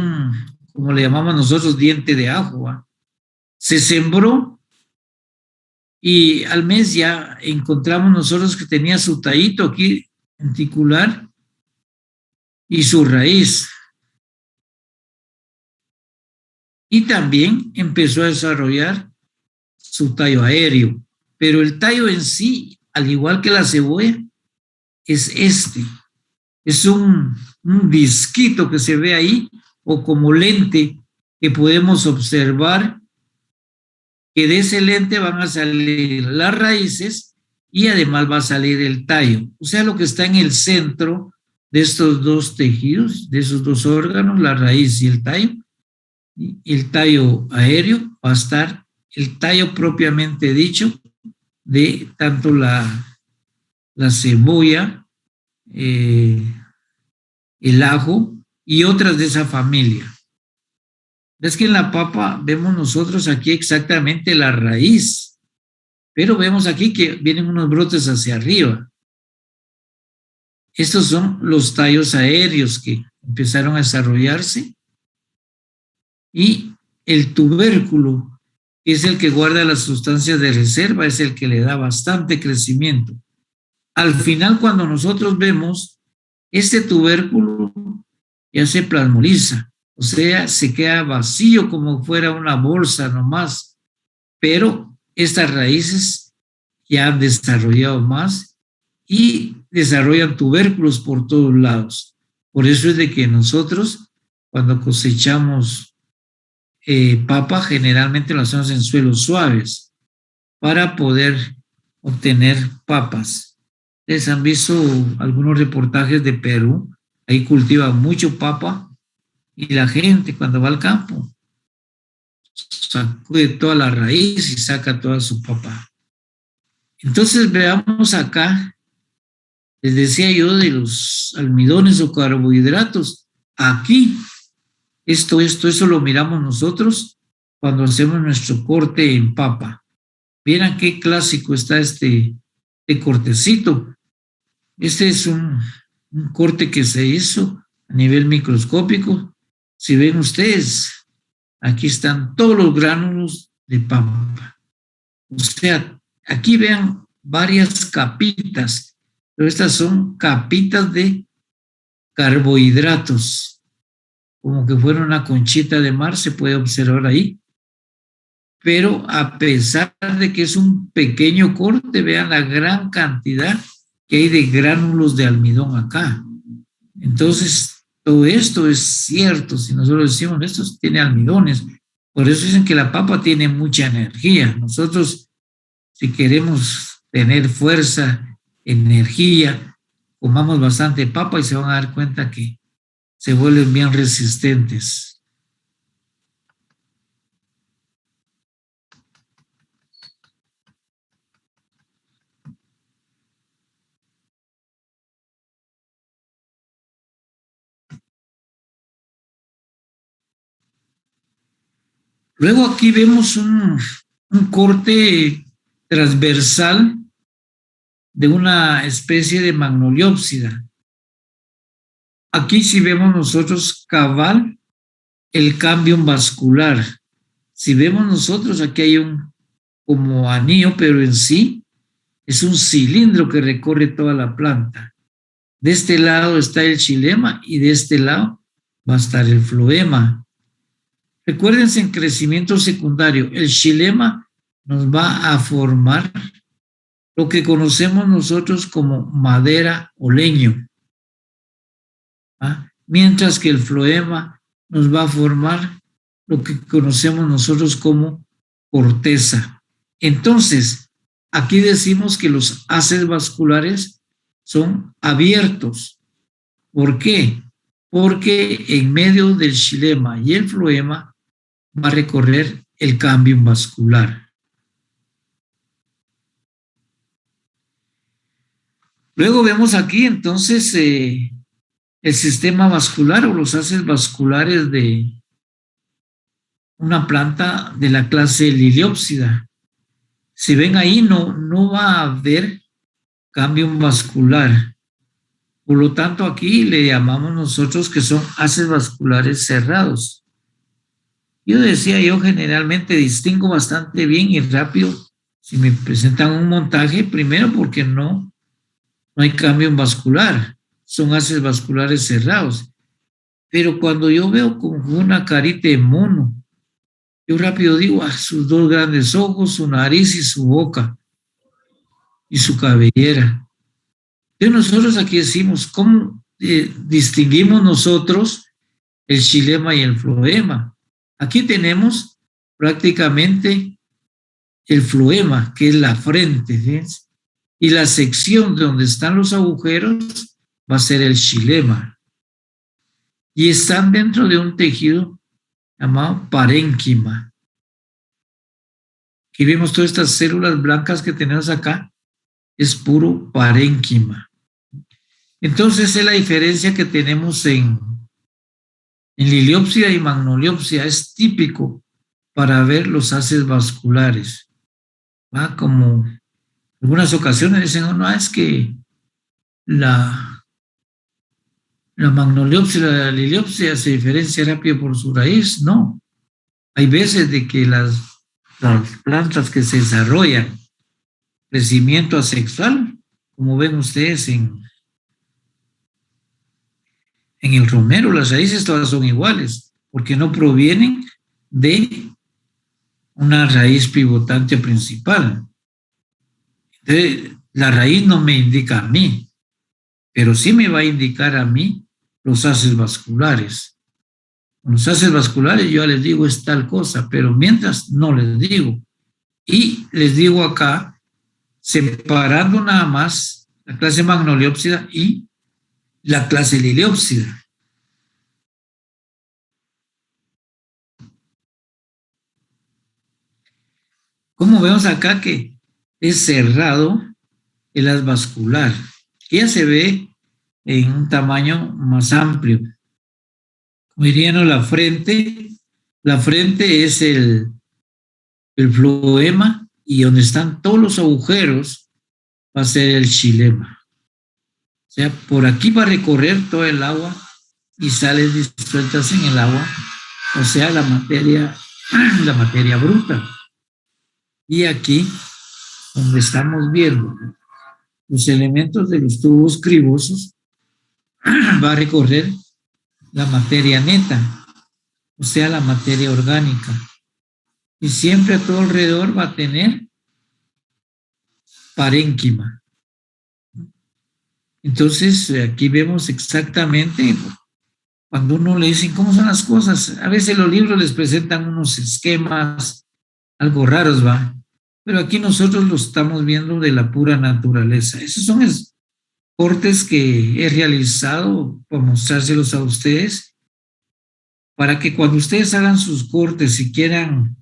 como le llamamos nosotros, diente de ajo, ¿eh? Se sembró y al mes ya encontramos nosotros que tenía su tallito aquí lenticular y su raíz. Y también empezó a desarrollar su tallo aéreo. Pero el tallo en sí, al igual que la cebolla, es este. Es un disquito que se ve ahí, o como lente que podemos observar, que de ese lente van a salir las raíces y además va a salir el tallo. O sea, lo que está en el centro de estos dos tejidos, de esos dos órganos, la raíz y el tallo aéreo, va a estar el tallo propiamente dicho de tanto la cebolla, el ajo y otras de esa familia. Es que en la papa vemos nosotros aquí exactamente la raíz, pero vemos aquí que vienen unos brotes hacia arriba. Estos son los tallos aéreos que empezaron a desarrollarse, y el tubérculo, que es el que guarda las sustancias de reserva, es el que le da bastante crecimiento. Al final, cuando nosotros vemos, este tubérculo ya se plasmoliza, o sea, se queda vacío como fuera una bolsa nomás, pero estas raíces ya han desarrollado más y desarrollan tubérculos por todos lados. Por eso es de que nosotros, cuando cosechamos papa, generalmente lo hacemos en suelos suaves para poder obtener papas. ¿Les han visto algunos reportajes de Perú? Ahí cultivan mucho papa Y la gente cuando va al campo sacude toda la raíz y saca toda su papa. Entonces veamos acá, les decía yo de los almidones o carbohidratos. Aquí, eso lo miramos nosotros cuando hacemos nuestro corte en papa. Vieran qué clásico está este cortecito. Este es un corte que se hizo a nivel microscópico. Si ven ustedes, aquí están todos los gránulos de papa. O sea, aquí vean varias capitas, pero estas son capitas de carbohidratos, como que fuera una conchita de mar, se puede observar ahí. Pero a pesar de que es un pequeño corte, vean la gran cantidad que hay de gránulos de almidón acá. Entonces, todo esto es cierto. Si nosotros decimos, esto tiene almidones, por eso dicen que la papa tiene mucha energía. Nosotros, si queremos tener fuerza, energía, comamos bastante papa y se van a dar cuenta que se vuelven bien resistentes. Luego aquí vemos un corte transversal de una especie de magnoliópsida. Aquí sí vemos nosotros cabal el cambio vascular. Si vemos nosotros, aquí hay un como anillo, pero en sí es un cilindro que recorre toda la planta. De este lado está el xilema y de este lado va a estar el floema. Recuérdense, en crecimiento secundario, el xilema nos va a formar lo que conocemos nosotros como madera o leño, ¿ah? Mientras que el floema nos va a formar lo que conocemos nosotros como corteza. Entonces, aquí decimos que los haces vasculares son abiertos. ¿Por qué? Porque en medio del xilema y el floema va a recorrer el cambio vascular. Luego vemos aquí entonces el sistema vascular o los haces vasculares de una planta de la clase Liliópsida. Si ven ahí, no va a haber cambio vascular. Por lo tanto, aquí le llamamos nosotros que son haces vasculares cerrados. Yo generalmente distingo bastante bien y rápido si me presentan un montaje, primero porque no hay cambio vascular, son haces vasculares cerrados. Pero cuando yo veo como una carita de mono, yo rápido digo, sus dos grandes ojos, su nariz y su boca y su cabellera. Entonces nosotros aquí decimos, ¿cómo distinguimos nosotros el xilema y el floema? Aquí tenemos prácticamente el floema, que es la frente, ¿ves? Y la sección donde están los agujeros va a ser el xilema. Y están dentro de un tejido llamado parénquima. Aquí vemos todas estas células blancas que tenemos acá, es puro parénquima. Entonces es la diferencia que tenemos en Liliópsida y Magnoliópsida. Es típico para ver los haces vasculares. ¿Va? Como en algunas ocasiones dicen, no, es que la Magnoliópsida de la Liliópsida se diferencia rápido por su raíz. No. Hay veces de que las plantas que se desarrollan crecimiento asexual, como ven ustedes en el romero, las raíces todas son iguales, porque no provienen de una raíz pivotante principal. Entonces, la raíz no me indica a mí, pero sí me va a indicar a mí los haces vasculares. Con los haces vasculares yo les digo es tal cosa, pero mientras no les digo. Y les digo acá, separando nada más la clase Magnoliópsida y la clase Liliópsida. Como vemos acá que es cerrado el haz vascular. Ya se ve en un tamaño más amplio. Como dirían, la frente es el floema y donde están todos los agujeros va a ser el xilema. O sea, por aquí va a recorrer todo el agua y sale disueltas en el agua, o sea, la materia bruta. Y aquí, donde estamos viendo los elementos de los tubos cribosos, va a recorrer la materia neta, o sea, la materia orgánica. Y siempre a todo alrededor va a tener parénquima. Entonces, aquí vemos exactamente, cuando uno le dicen cómo son las cosas, a veces los libros les presentan unos esquemas algo raros, ¿va? Pero aquí nosotros lo estamos viendo de la pura naturaleza. Esos son cortes que he realizado para mostrárselos a ustedes, para que cuando ustedes hagan sus cortes y quieran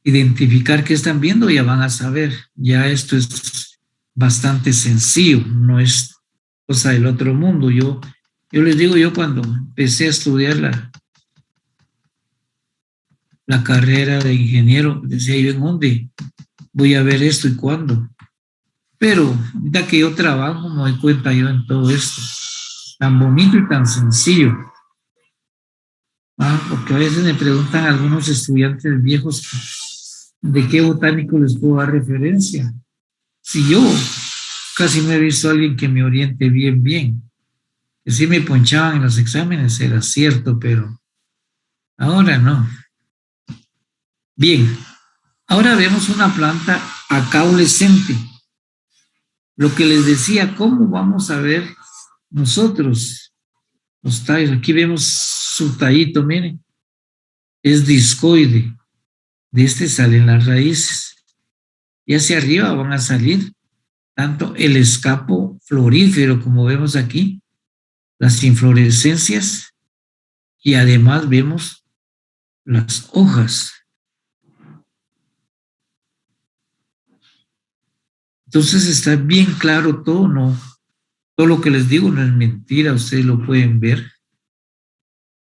identificar qué están viendo, ya van a saber. Ya esto es bastante sencillo, no es cosa del otro mundo. Yo les digo, yo cuando empecé a estudiar la carrera de ingeniero, decía yo, ¿en dónde voy a ver esto y cuándo? Pero ahorita que yo trabajo, me doy cuenta yo en todo esto, tan bonito y tan sencillo. Porque a veces me preguntan algunos estudiantes viejos de qué botánico les puedo dar referencia. Si yo casi no he visto a alguien que me oriente bien. Que sí me ponchaban en los exámenes, era cierto, pero ahora no. Bien, ahora vemos una planta acaulescente. Lo que les decía, ¿cómo vamos a ver nosotros los tallos? Aquí vemos su tallito, miren, es discoide. De este salen las raíces. Y hacia arriba van a salir tanto el escapo florífero, como vemos aquí, las inflorescencias, y además vemos las hojas. Entonces está bien claro todo, ¿no? Todo lo que les digo no es mentira, ustedes lo pueden ver.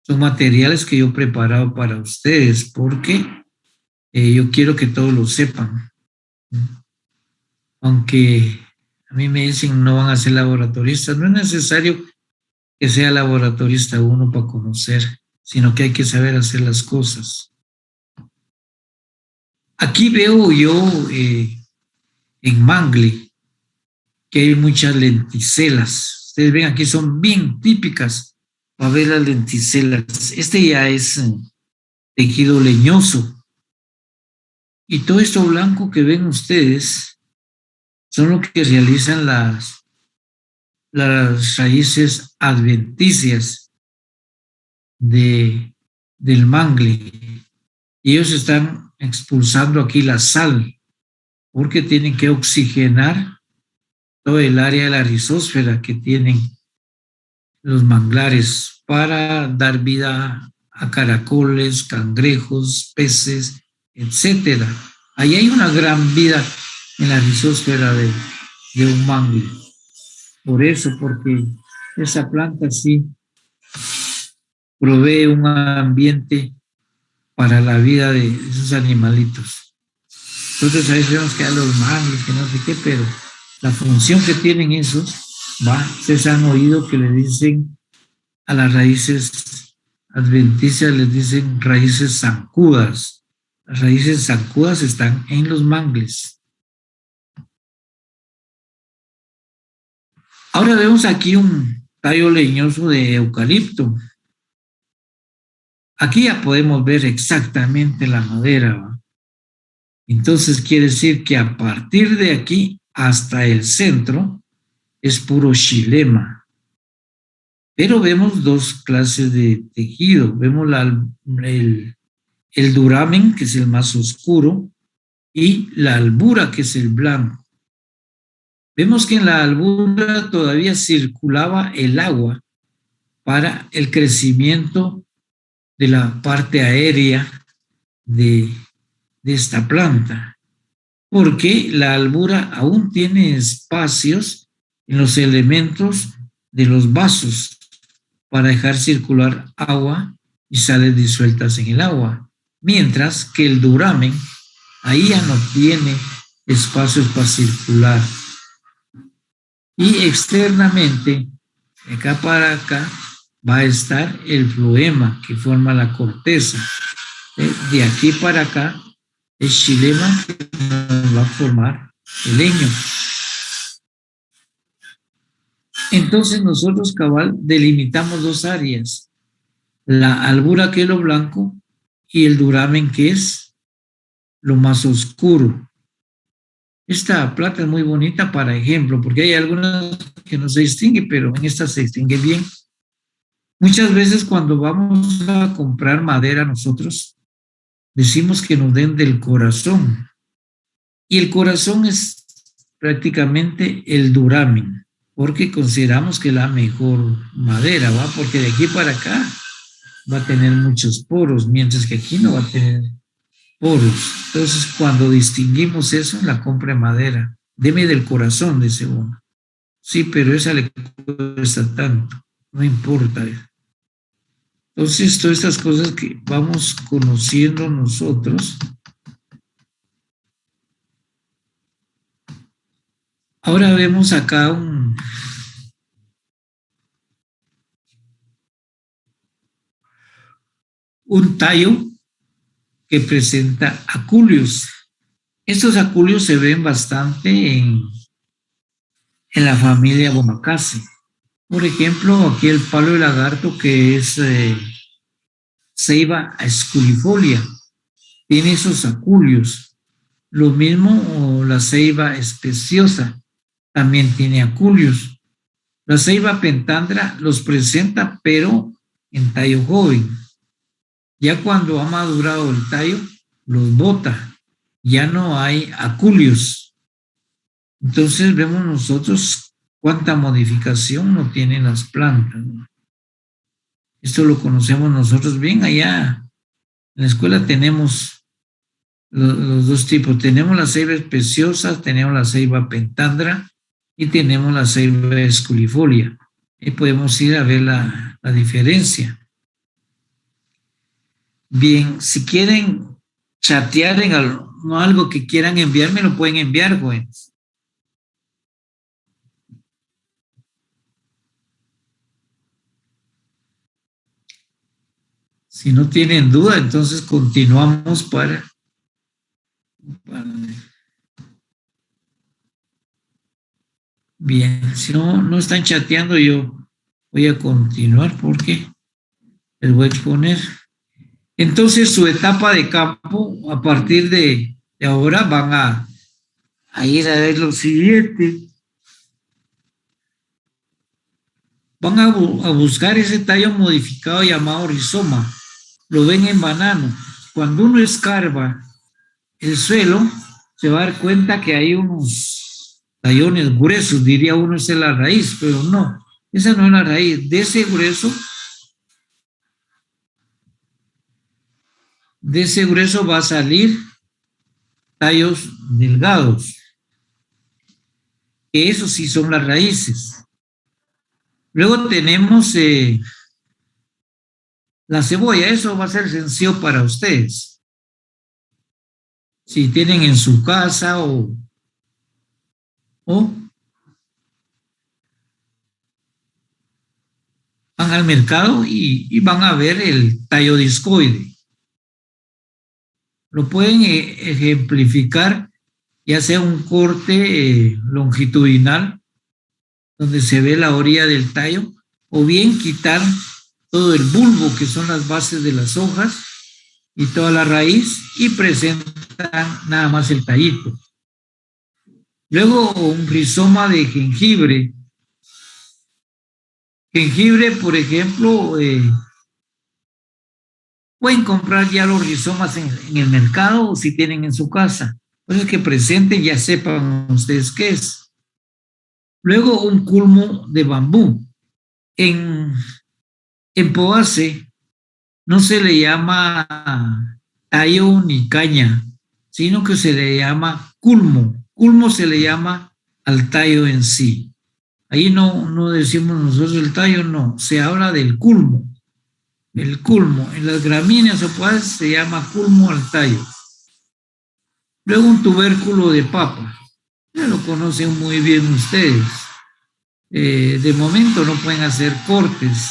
Son materiales que yo he preparado para ustedes porque yo quiero que todos lo sepan. Aunque a mí me dicen no van a ser laboratoristas, no es necesario que sea laboratorista uno para conocer, sino que hay que saber hacer las cosas. Aquí veo yo en mangle que hay muchas lenticelas. Ustedes ven aquí son bien típicas para ver las lenticelas. Este ya es tejido leñoso. Y todo esto blanco que ven ustedes son lo que realizan las raíces adventicias del mangle. Y ellos están expulsando aquí la sal porque tienen que oxigenar todo el área de la rizósfera que tienen los manglares para dar vida a caracoles, cangrejos, peces, etcétera. Ahí hay una gran vida en la rizósfera de un mangle. Por eso, porque esa planta sí provee un ambiente para la vida de esos animalitos. Entonces ahí vemos que hay los mangles, que no sé qué, pero la función que tienen esos, ustedes han oído que le dicen a las raíces adventicias, les dicen raíces zancudas. Las raíces zancudas están en los mangles. Ahora vemos aquí un tallo leñoso de eucalipto. Aquí ya podemos ver exactamente la madera, ¿va? Entonces quiere decir que a partir de aquí hasta el centro es puro xilema. Pero vemos dos clases de tejido. Vemos el duramen, que es el más oscuro, y la albura, que es el blanco. Vemos que en la albura todavía circulaba el agua para el crecimiento de la parte aérea de de esta planta, porque la albura aún tiene espacios en los elementos de los vasos para dejar circular agua y sales disueltas en el agua, mientras que el duramen ahí ya no tiene espacios para circular. Y externamente, de acá para acá, va a estar el floema que forma la corteza. De aquí para acá, el xilema que nos va a formar el leño. Entonces nosotros, cabal, delimitamos dos áreas. La albura, que es lo blanco, y el duramen, que es lo más oscuro. Esta plata es muy bonita para ejemplo, porque hay algunas que no se distingue, pero en esta se distingue bien. Muchas veces cuando vamos a comprar madera nosotros, decimos que nos den del corazón. Y el corazón es prácticamente el duramen, porque consideramos que es la mejor madera, ¿va? Porque de aquí para acá va a tener muchos poros, mientras que aquí no va a tener poros. Entonces, cuando distinguimos eso en la compra de madera, deme del corazón, dice uno. Sí, pero esa le cuesta tanto, no importa. Entonces, todas estas cosas que vamos conociendo nosotros. Ahora vemos acá un tallo que presenta aculeos. Estos aculeos se ven bastante en la familia Bomacácea. Por ejemplo, aquí el palo de lagarto, que es Ceiba esculifolia, tiene esos aculeos. Lo mismo la ceiba especiosa, también tiene aculeos. La ceiba pentandra los presenta, pero en tallo joven. Ya cuando ha madurado el tallo, los bota. Ya no hay aculeos. Entonces vemos nosotros cuánta modificación no tienen las plantas, ¿no? Esto lo conocemos nosotros bien. Allá en la escuela tenemos los dos tipos. Tenemos la ceiba especiosa, tenemos la ceiba pentandra y tenemos la ceiba esculifolia. Y podemos ir a ver la diferencia. Bien, si quieren chatear en algo que quieran enviar, me lo pueden enviar, jóvenes. Si no tienen duda, entonces continuamos para bien, si no están chateando, yo voy a continuar porque les voy a exponer. Entonces, su etapa de campo, a partir de ahora, van a ir a ver lo siguiente. Van a buscar ese tallo modificado llamado rizoma. Lo ven en banano. Cuando uno escarba el suelo, se va a dar cuenta que hay unos tallones gruesos, diría uno, esa es la raíz, pero no, esa no es la raíz. De ese grueso va a salir tallos delgados, que esos sí son las raíces. Luego tenemos la cebolla. Eso va a ser sencillo para ustedes. Si tienen en su casa o van al mercado y van a ver el tallo discoide. Lo pueden ejemplificar, ya sea un corte longitudinal, donde se ve la orilla del tallo, o bien quitar todo el bulbo, que son las bases de las hojas, y toda la raíz, y presentan nada más el tallito. Luego, un rizoma de jengibre. Jengibre, por ejemplo, pueden comprar ya los rizomas en el mercado o si tienen en su casa. Por eso es que presenten, ya sepan ustedes qué es. Luego, un culmo de bambú. En Poase no se le llama tallo ni caña, sino que se le llama culmo. Culmo se le llama al tallo en sí. Ahí no decimos nosotros el tallo, no, se habla del culmo. El culmo, en las gramíneas o podas se llama culmo al tallo. Luego un tubérculo de papa, ya lo conocen muy bien ustedes. De momento no pueden hacer cortes.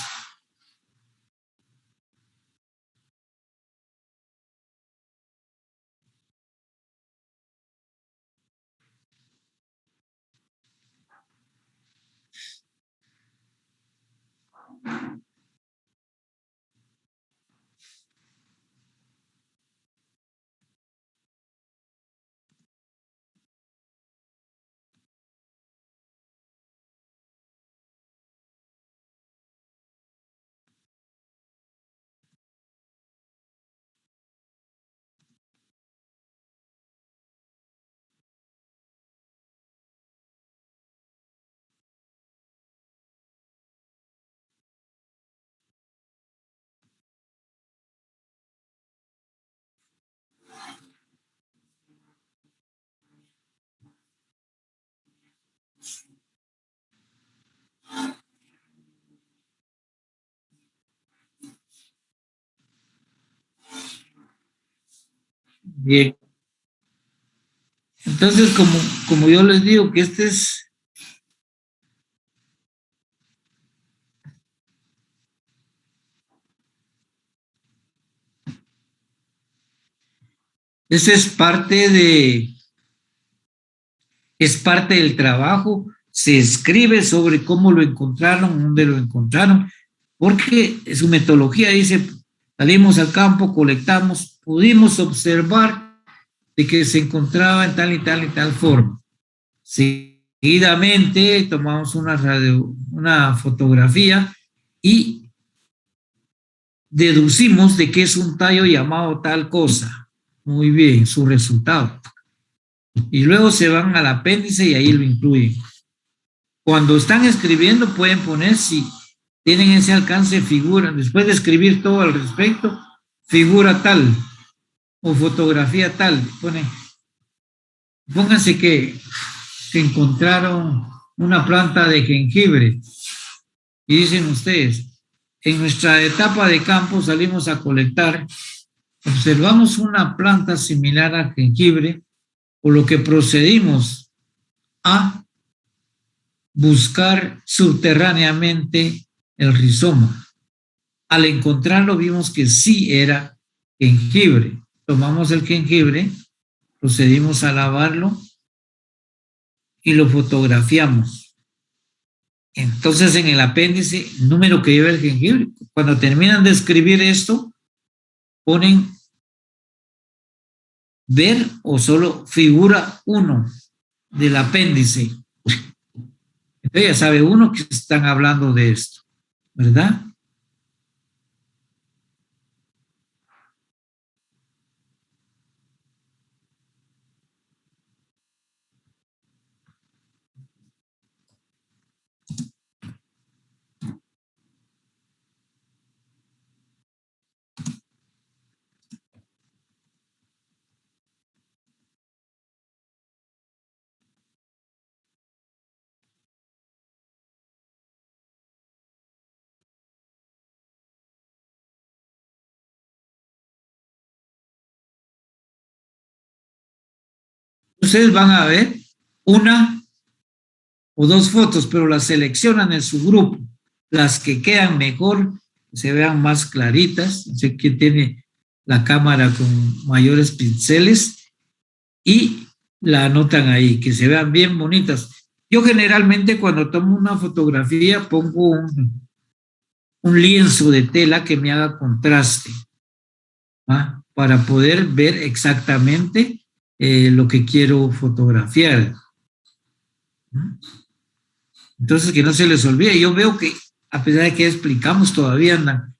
Bien. Entonces, como yo les digo que ese es parte del trabajo, se escribe sobre cómo lo encontraron, dónde lo encontraron, porque su metodología dice, salimos al campo, colectamos, pudimos observar de que se encontraba en tal y tal y tal forma. Seguidamente tomamos una fotografía y deducimos de que es un tallo llamado tal cosa. Muy bien, su resultado. Y luego se van al apéndice y ahí lo incluyen. Cuando están escribiendo pueden poner, si tienen ese alcance, figura, después de escribir todo al respecto, figura tal o fotografía tal. Pónganse que encontraron una planta de jengibre y dicen ustedes, en nuestra etapa de campo salimos a colectar, observamos una planta similar al jengibre, por lo que procedimos a buscar subterráneamente el rizoma. Al encontrarlo vimos que sí era jengibre. Tomamos el jengibre, procedimos a lavarlo y lo fotografiamos. Entonces en el apéndice, número que lleva el jengibre. Cuando terminan de escribir esto, ponen ver o solo figura 1 del apéndice. Entonces ya sabe uno que están hablando de esto, ¿verdad? Ustedes van a ver una o dos fotos, pero las seleccionan en su grupo. Las que quedan mejor, se vean más claritas. No sé quién tiene la cámara con mayores pinceles y la anotan ahí, que se vean bien bonitas. Yo generalmente cuando tomo una fotografía pongo un lienzo de tela que me haga contraste, ¿ah? Para poder ver exactamente lo que quiero fotografiar. Entonces, que no se les olvide. Yo veo que, a pesar de que explicamos, todavía andan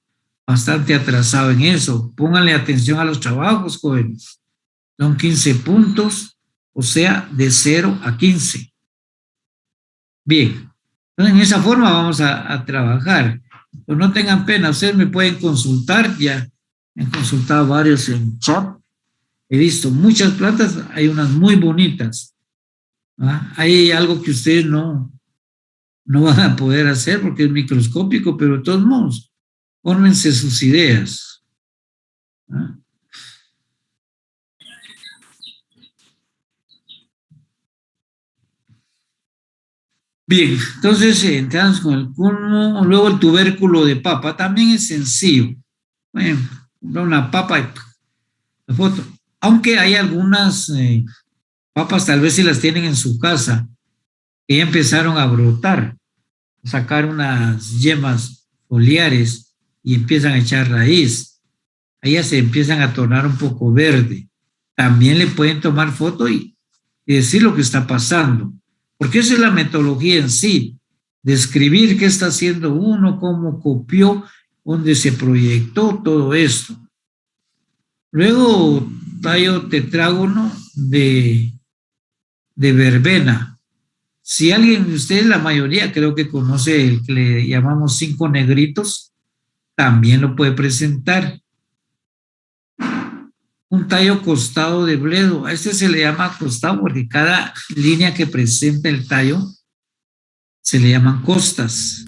bastante atrasados en eso. Pónganle atención a los trabajos, jóvenes. Son 15 puntos, o sea, de 0 a 15. Bien. Entonces, en esa forma vamos a trabajar. Pero no tengan pena, ustedes me pueden consultar, ya he consultado varios en chat. He visto muchas plantas, hay unas muy bonitas. ¿Ah? Hay algo que ustedes no van a poder hacer porque es microscópico, pero de todos modos, fórmense sus ideas. ¿Ah? Bien, entonces entramos con el culmo, luego el tubérculo de papa, también es sencillo. Bueno, una papa y la foto. Aunque hay algunas papas, tal vez si las tienen en su casa, que ya empezaron a brotar, sacar unas yemas foliares y empiezan a echar raíz. Ahí ya se empiezan a tornar un poco verde. También le pueden tomar foto y decir lo que está pasando. Porque esa es la metodología en sí, describir qué está haciendo uno, cómo copió, dónde se proyectó todo esto. Luego, tallo tetrágono de verbena. Si alguien de ustedes, la mayoría creo que conoce el que le llamamos 5 negritos, también lo puede presentar. Un tallo costado de bledo. A este se le llama costado porque cada línea que presenta el tallo se le llaman costas.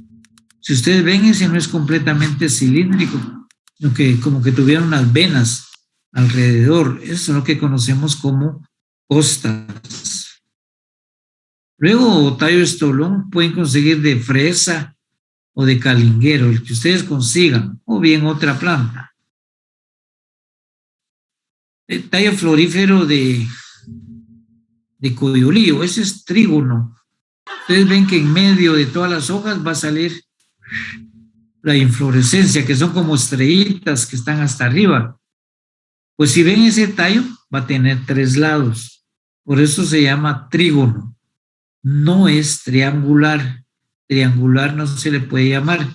Si ustedes ven, ese no es completamente cilíndrico, sino que como que tuviera unas venas alrededor. Eso es lo que conocemos como costas. Luego, tallo estolón pueden conseguir de fresa o de calinguero, el que ustedes consigan, o bien otra planta. El tallo florífero de coyolillo, ese es trígono. Ustedes ven que en medio de todas las hojas va a salir la inflorescencia, que son como estrellitas que están hasta arriba. Pues si ven ese tallo, va a tener 3 lados. Por eso se llama trígono. No es triangular. Triangular no se le puede llamar,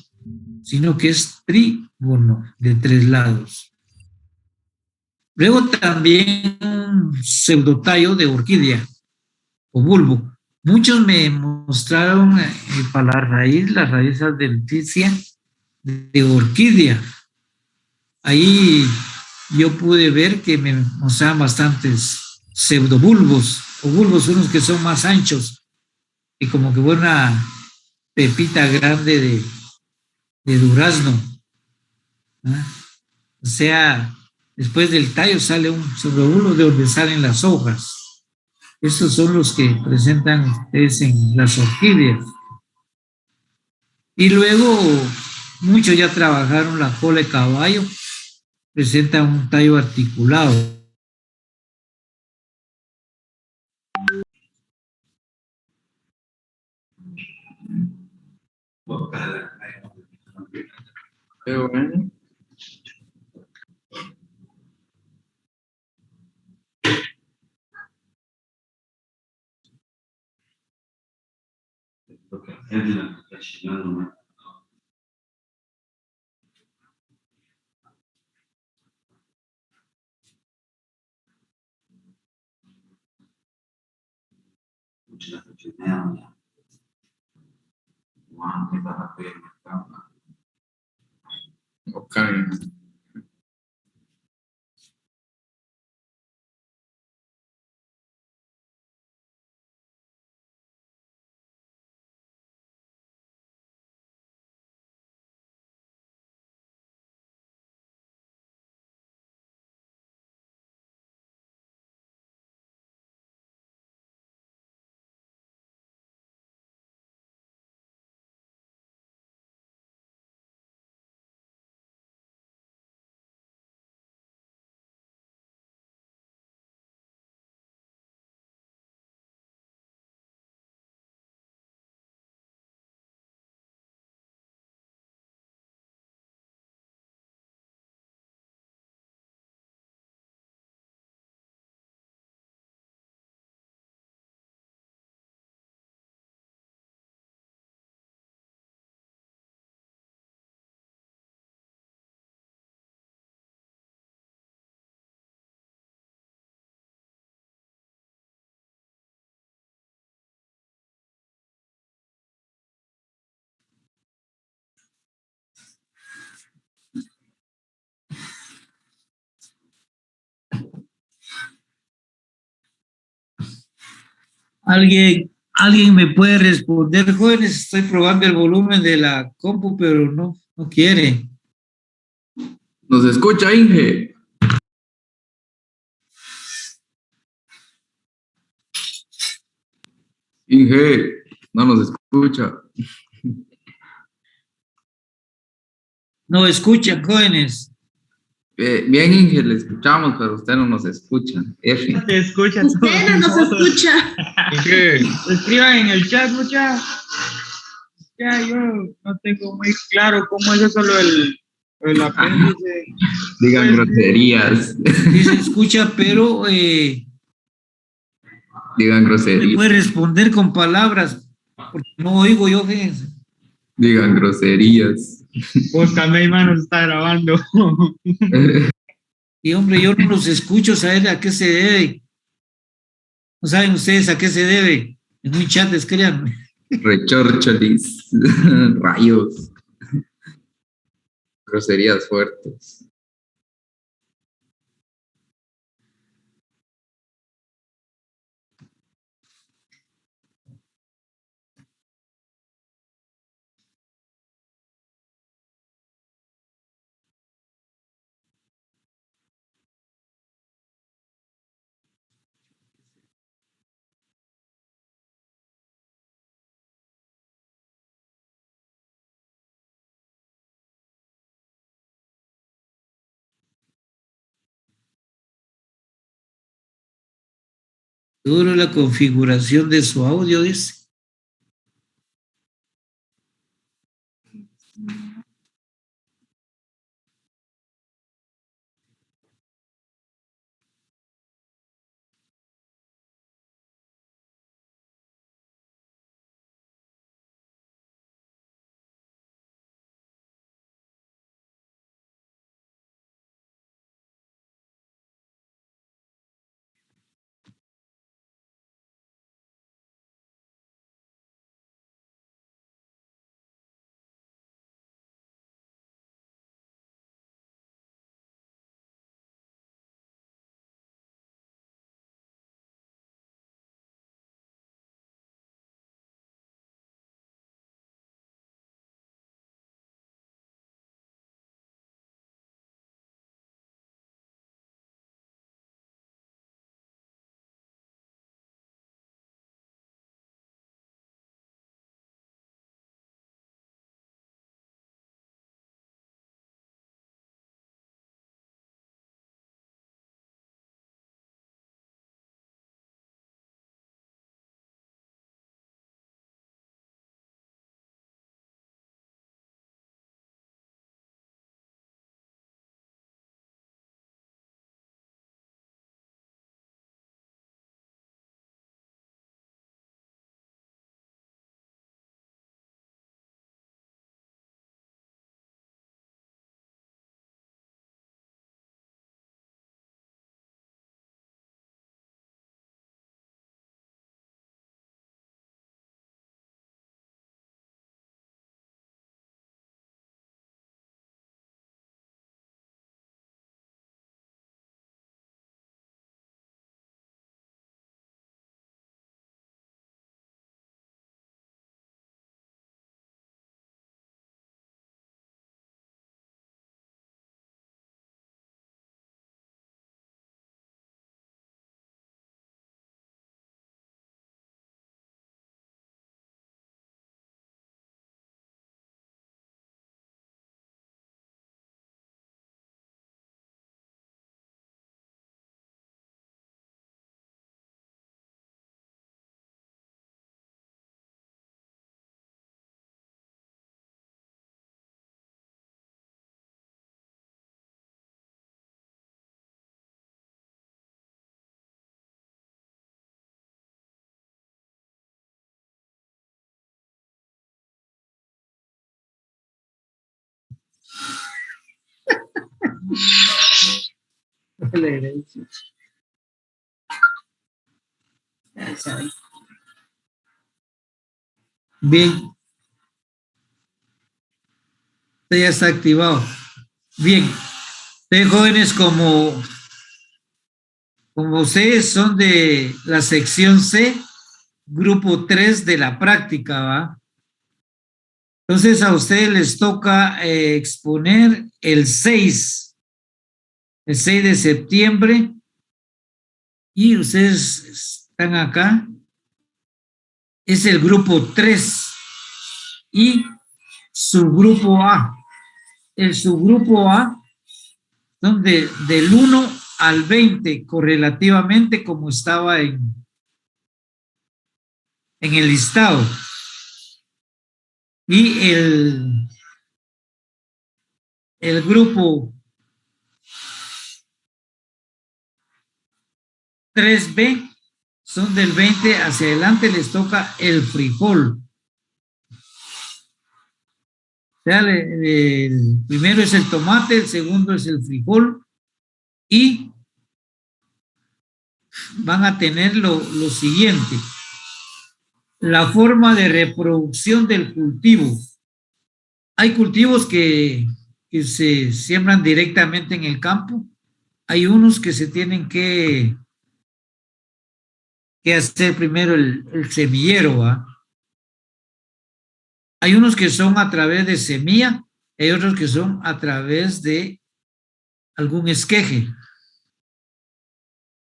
sino que es trígono de 3 lados. Luego también un pseudotallo de orquídea o bulbo. Muchos me mostraron para la raíz adventicia de orquídea. Ahí yo pude ver que me mostraban bastantes pseudobulbos o bulbos, unos que son más anchos y como que una pepita grande de durazno. ¿Ah? O sea, después del tallo sale un pseudobulbo de donde salen las hojas. Estos son los que presentan ustedes en las orquídeas. Y luego, muchos ya trabajaron la cola de caballo, presenta un tallo articulado. Qué bueno. Ok. ¿Alguien me puede responder, jóvenes? Estoy probando el volumen de la compu, pero no quiere. ¿Nos escucha, Inge? Inge, no nos escucha. No escuchan, jóvenes. Bien, Inge, le escuchamos, pero usted no nos escucha. F. Te escucha. Usted no nos escucha. ¿Qué? Escriban en el chat, muchachos. Ya, yo no tengo muy claro cómo es eso el apéndice. Digan Pues, groserías. Sí se escucha, pero Digan me groserías. puede responder con palabras, porque no oigo yo, fíjense. Digan groserías. Vos también, mano, se está grabando. Y hombre, yo no los escucho saber a qué se debe. ¿No saben ustedes a qué se debe? En un chat escriban. Rechorcholis. Rayos. Groserías fuertes. Seguro la configuración de su audio, dice. Bien, usted ya está activado. Bien, ustedes jóvenes como ustedes son de la sección C, grupo 3 de la práctica, ¿va? Entonces a ustedes les toca exponer el 6 de septiembre, y ustedes están acá. Es el grupo 3 y subgrupo A. El subgrupo A son del 1 al 20 correlativamente, como estaba en el listado. Y el grupo 3B son del 20 hacia adelante, les toca el frijol. O sea, el primero es el tomate, el segundo es el frijol, y van a tener lo siguiente: la forma de reproducción del cultivo. Hay cultivos que se siembran directamente en el campo, hay unos que se tienen que hacer primero el semillero, ¿va? Hay unos que son a través de semilla, hay otros que son a través de algún esqueje.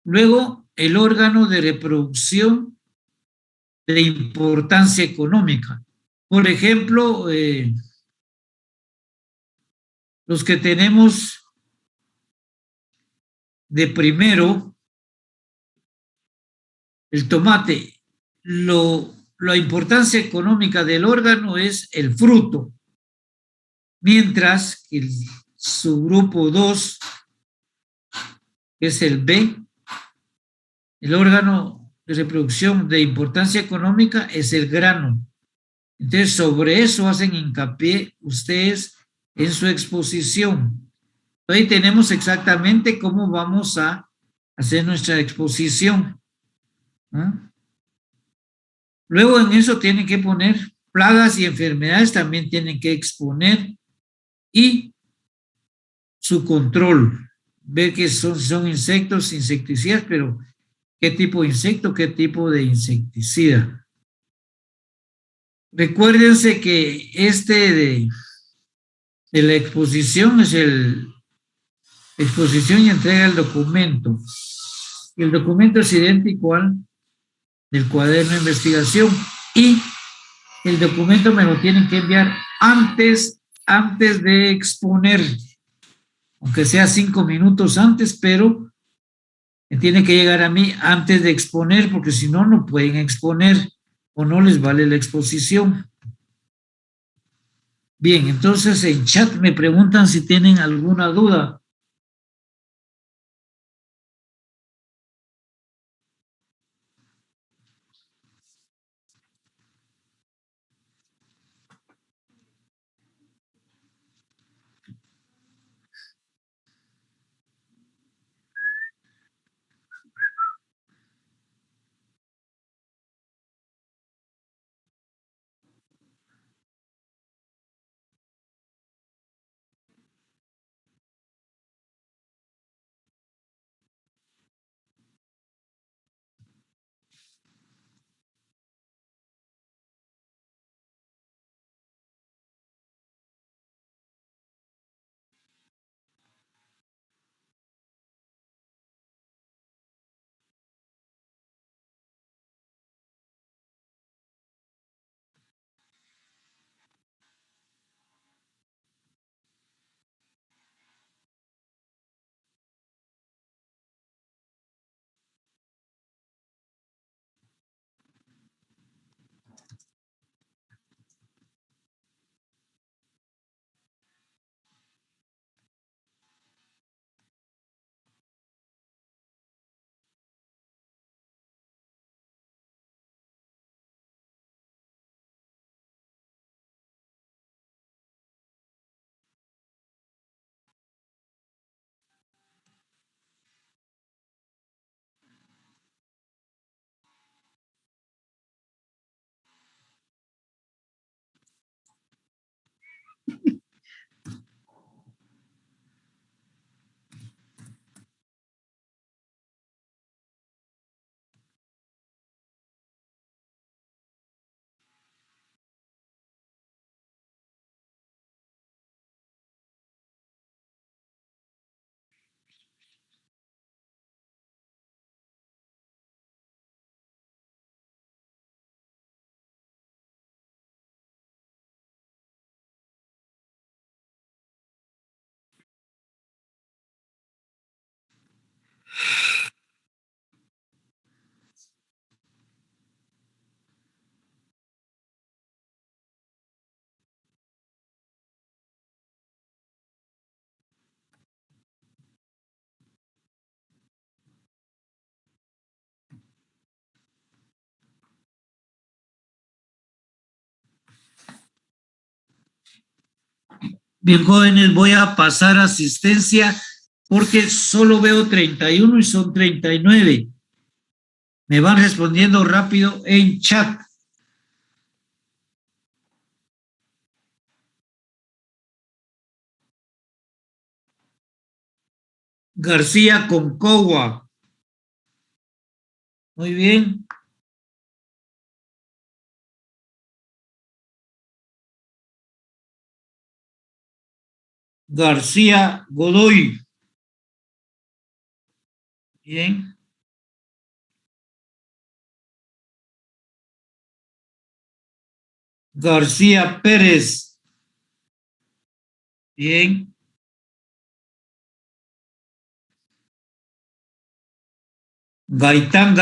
Luego, el órgano de reproducción de importancia económica. Por ejemplo, los que tenemos de primero, el tomate, la importancia económica del órgano es el fruto, mientras que su grupo 2, que es el B, el órgano de reproducción de importancia económica es el grano. Entonces, sobre eso hacen hincapié ustedes en su exposición. Ahí tenemos exactamente cómo vamos a hacer nuestra exposición, ¿no? Luego en eso tienen que poner plagas y enfermedades, también tienen que exponer, y su control, ver que son insectos, insecticidas, pero qué tipo de insecto, qué tipo de insecticida. Recuérdense que de la exposición es exposición y entrega del documento. El documento es idéntico al del cuaderno de investigación, y el documento me lo tienen que enviar antes de exponer, aunque sea 5 minutos antes, pero me tiene que llegar a mí antes de exponer, porque si no, no pueden exponer o no les vale la exposición. Bien, entonces en chat me preguntan si tienen alguna duda. Bien, jóvenes, voy a pasar asistencia porque solo veo 31 y son 39. Me van respondiendo rápido en chat. García Concagua. Muy bien. García Godoy. Bien. García Pérez. Bien. Gaitán.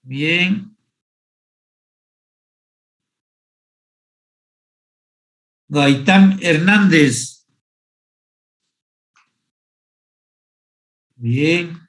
Bien. Gaitán Hernández. Bien.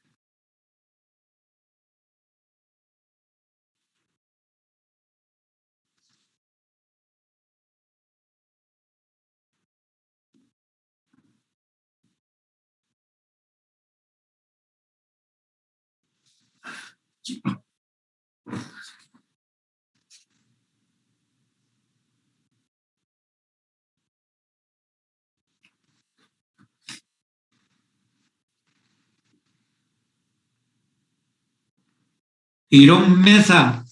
Girón Meza.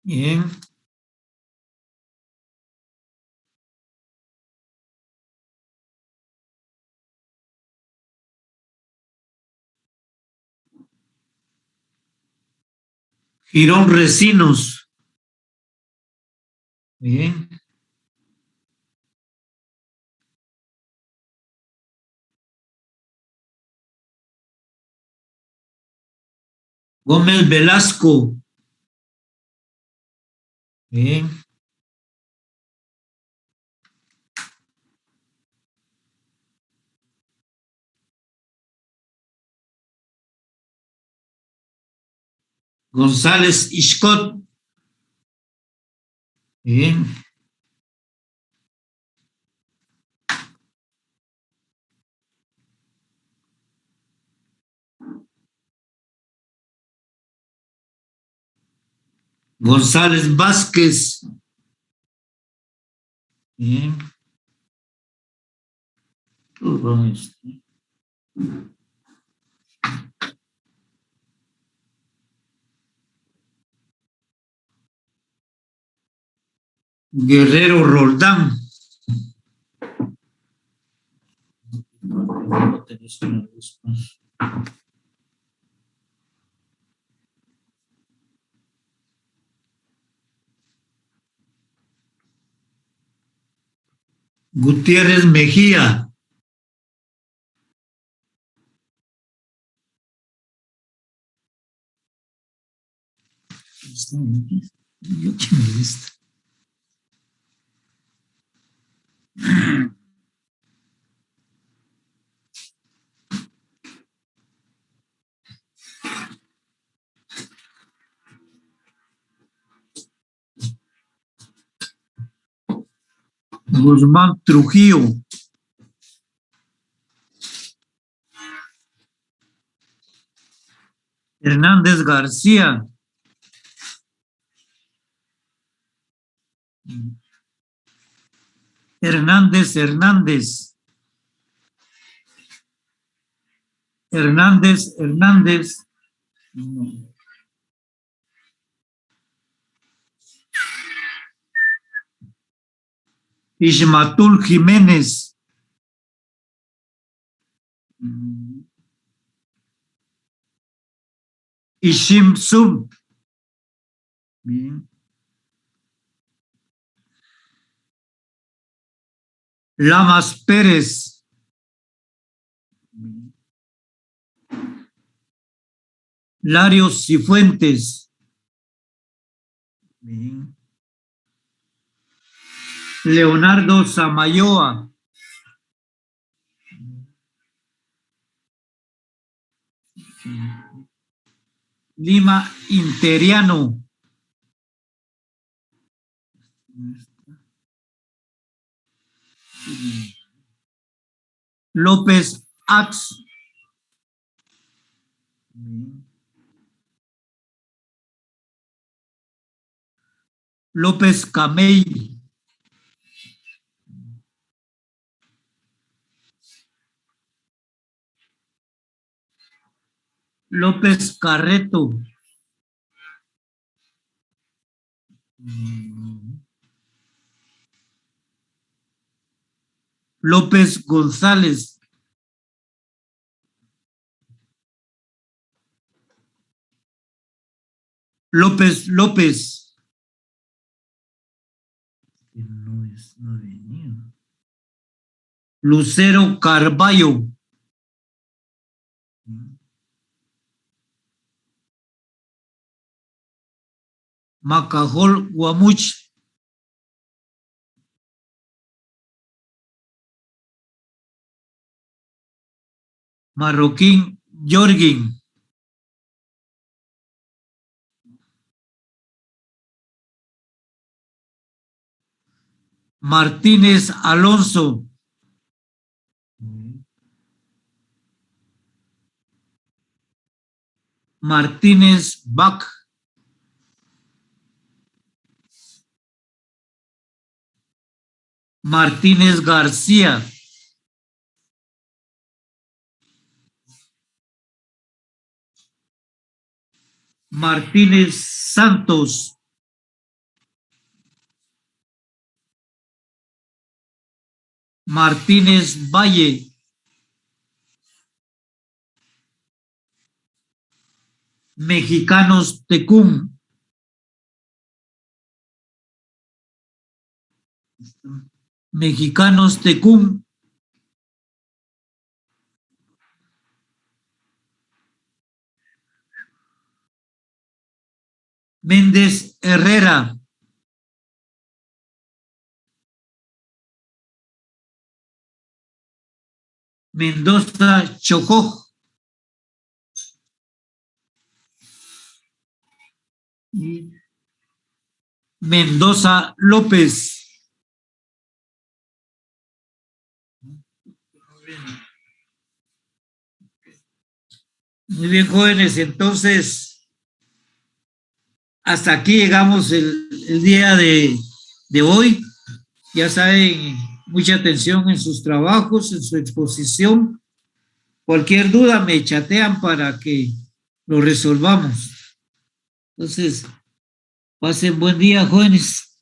Bien. Girón Recinos. Bien. Gómez Velasco. Bien. González Iscot. Bien. González Vázquez. Bien. Guerrero Roldán. Gutiérrez Mejía. Yo quién es este. Guzmán Trujillo. Hernández García. Hernández. Ismatul Jiménez. Ishim Sub. Bien. Lamas Pérez. Larios Cifuentes. Bien. Leonardo Samayoa. Lima Interiano. López Ax. López Camey. López Carreto. López González. López López. No ha venido. Lucero Carballo. Macajol Guamuch. Marroquín Jorgin. Martínez Alonso. Martínez Bach. Martínez García. Martínez Santos. Martínez Valle. Mexicanos Tecún. Mexicanos Tecún. Méndez Herrera. Mendoza Chocó. Mendoza López. Muy bien, jóvenes, entonces hasta aquí llegamos el día de hoy. Ya saben, mucha atención en sus trabajos, en su exposición. Cualquier duda me chatean para que lo resolvamos. Entonces, pasen buen día, jóvenes.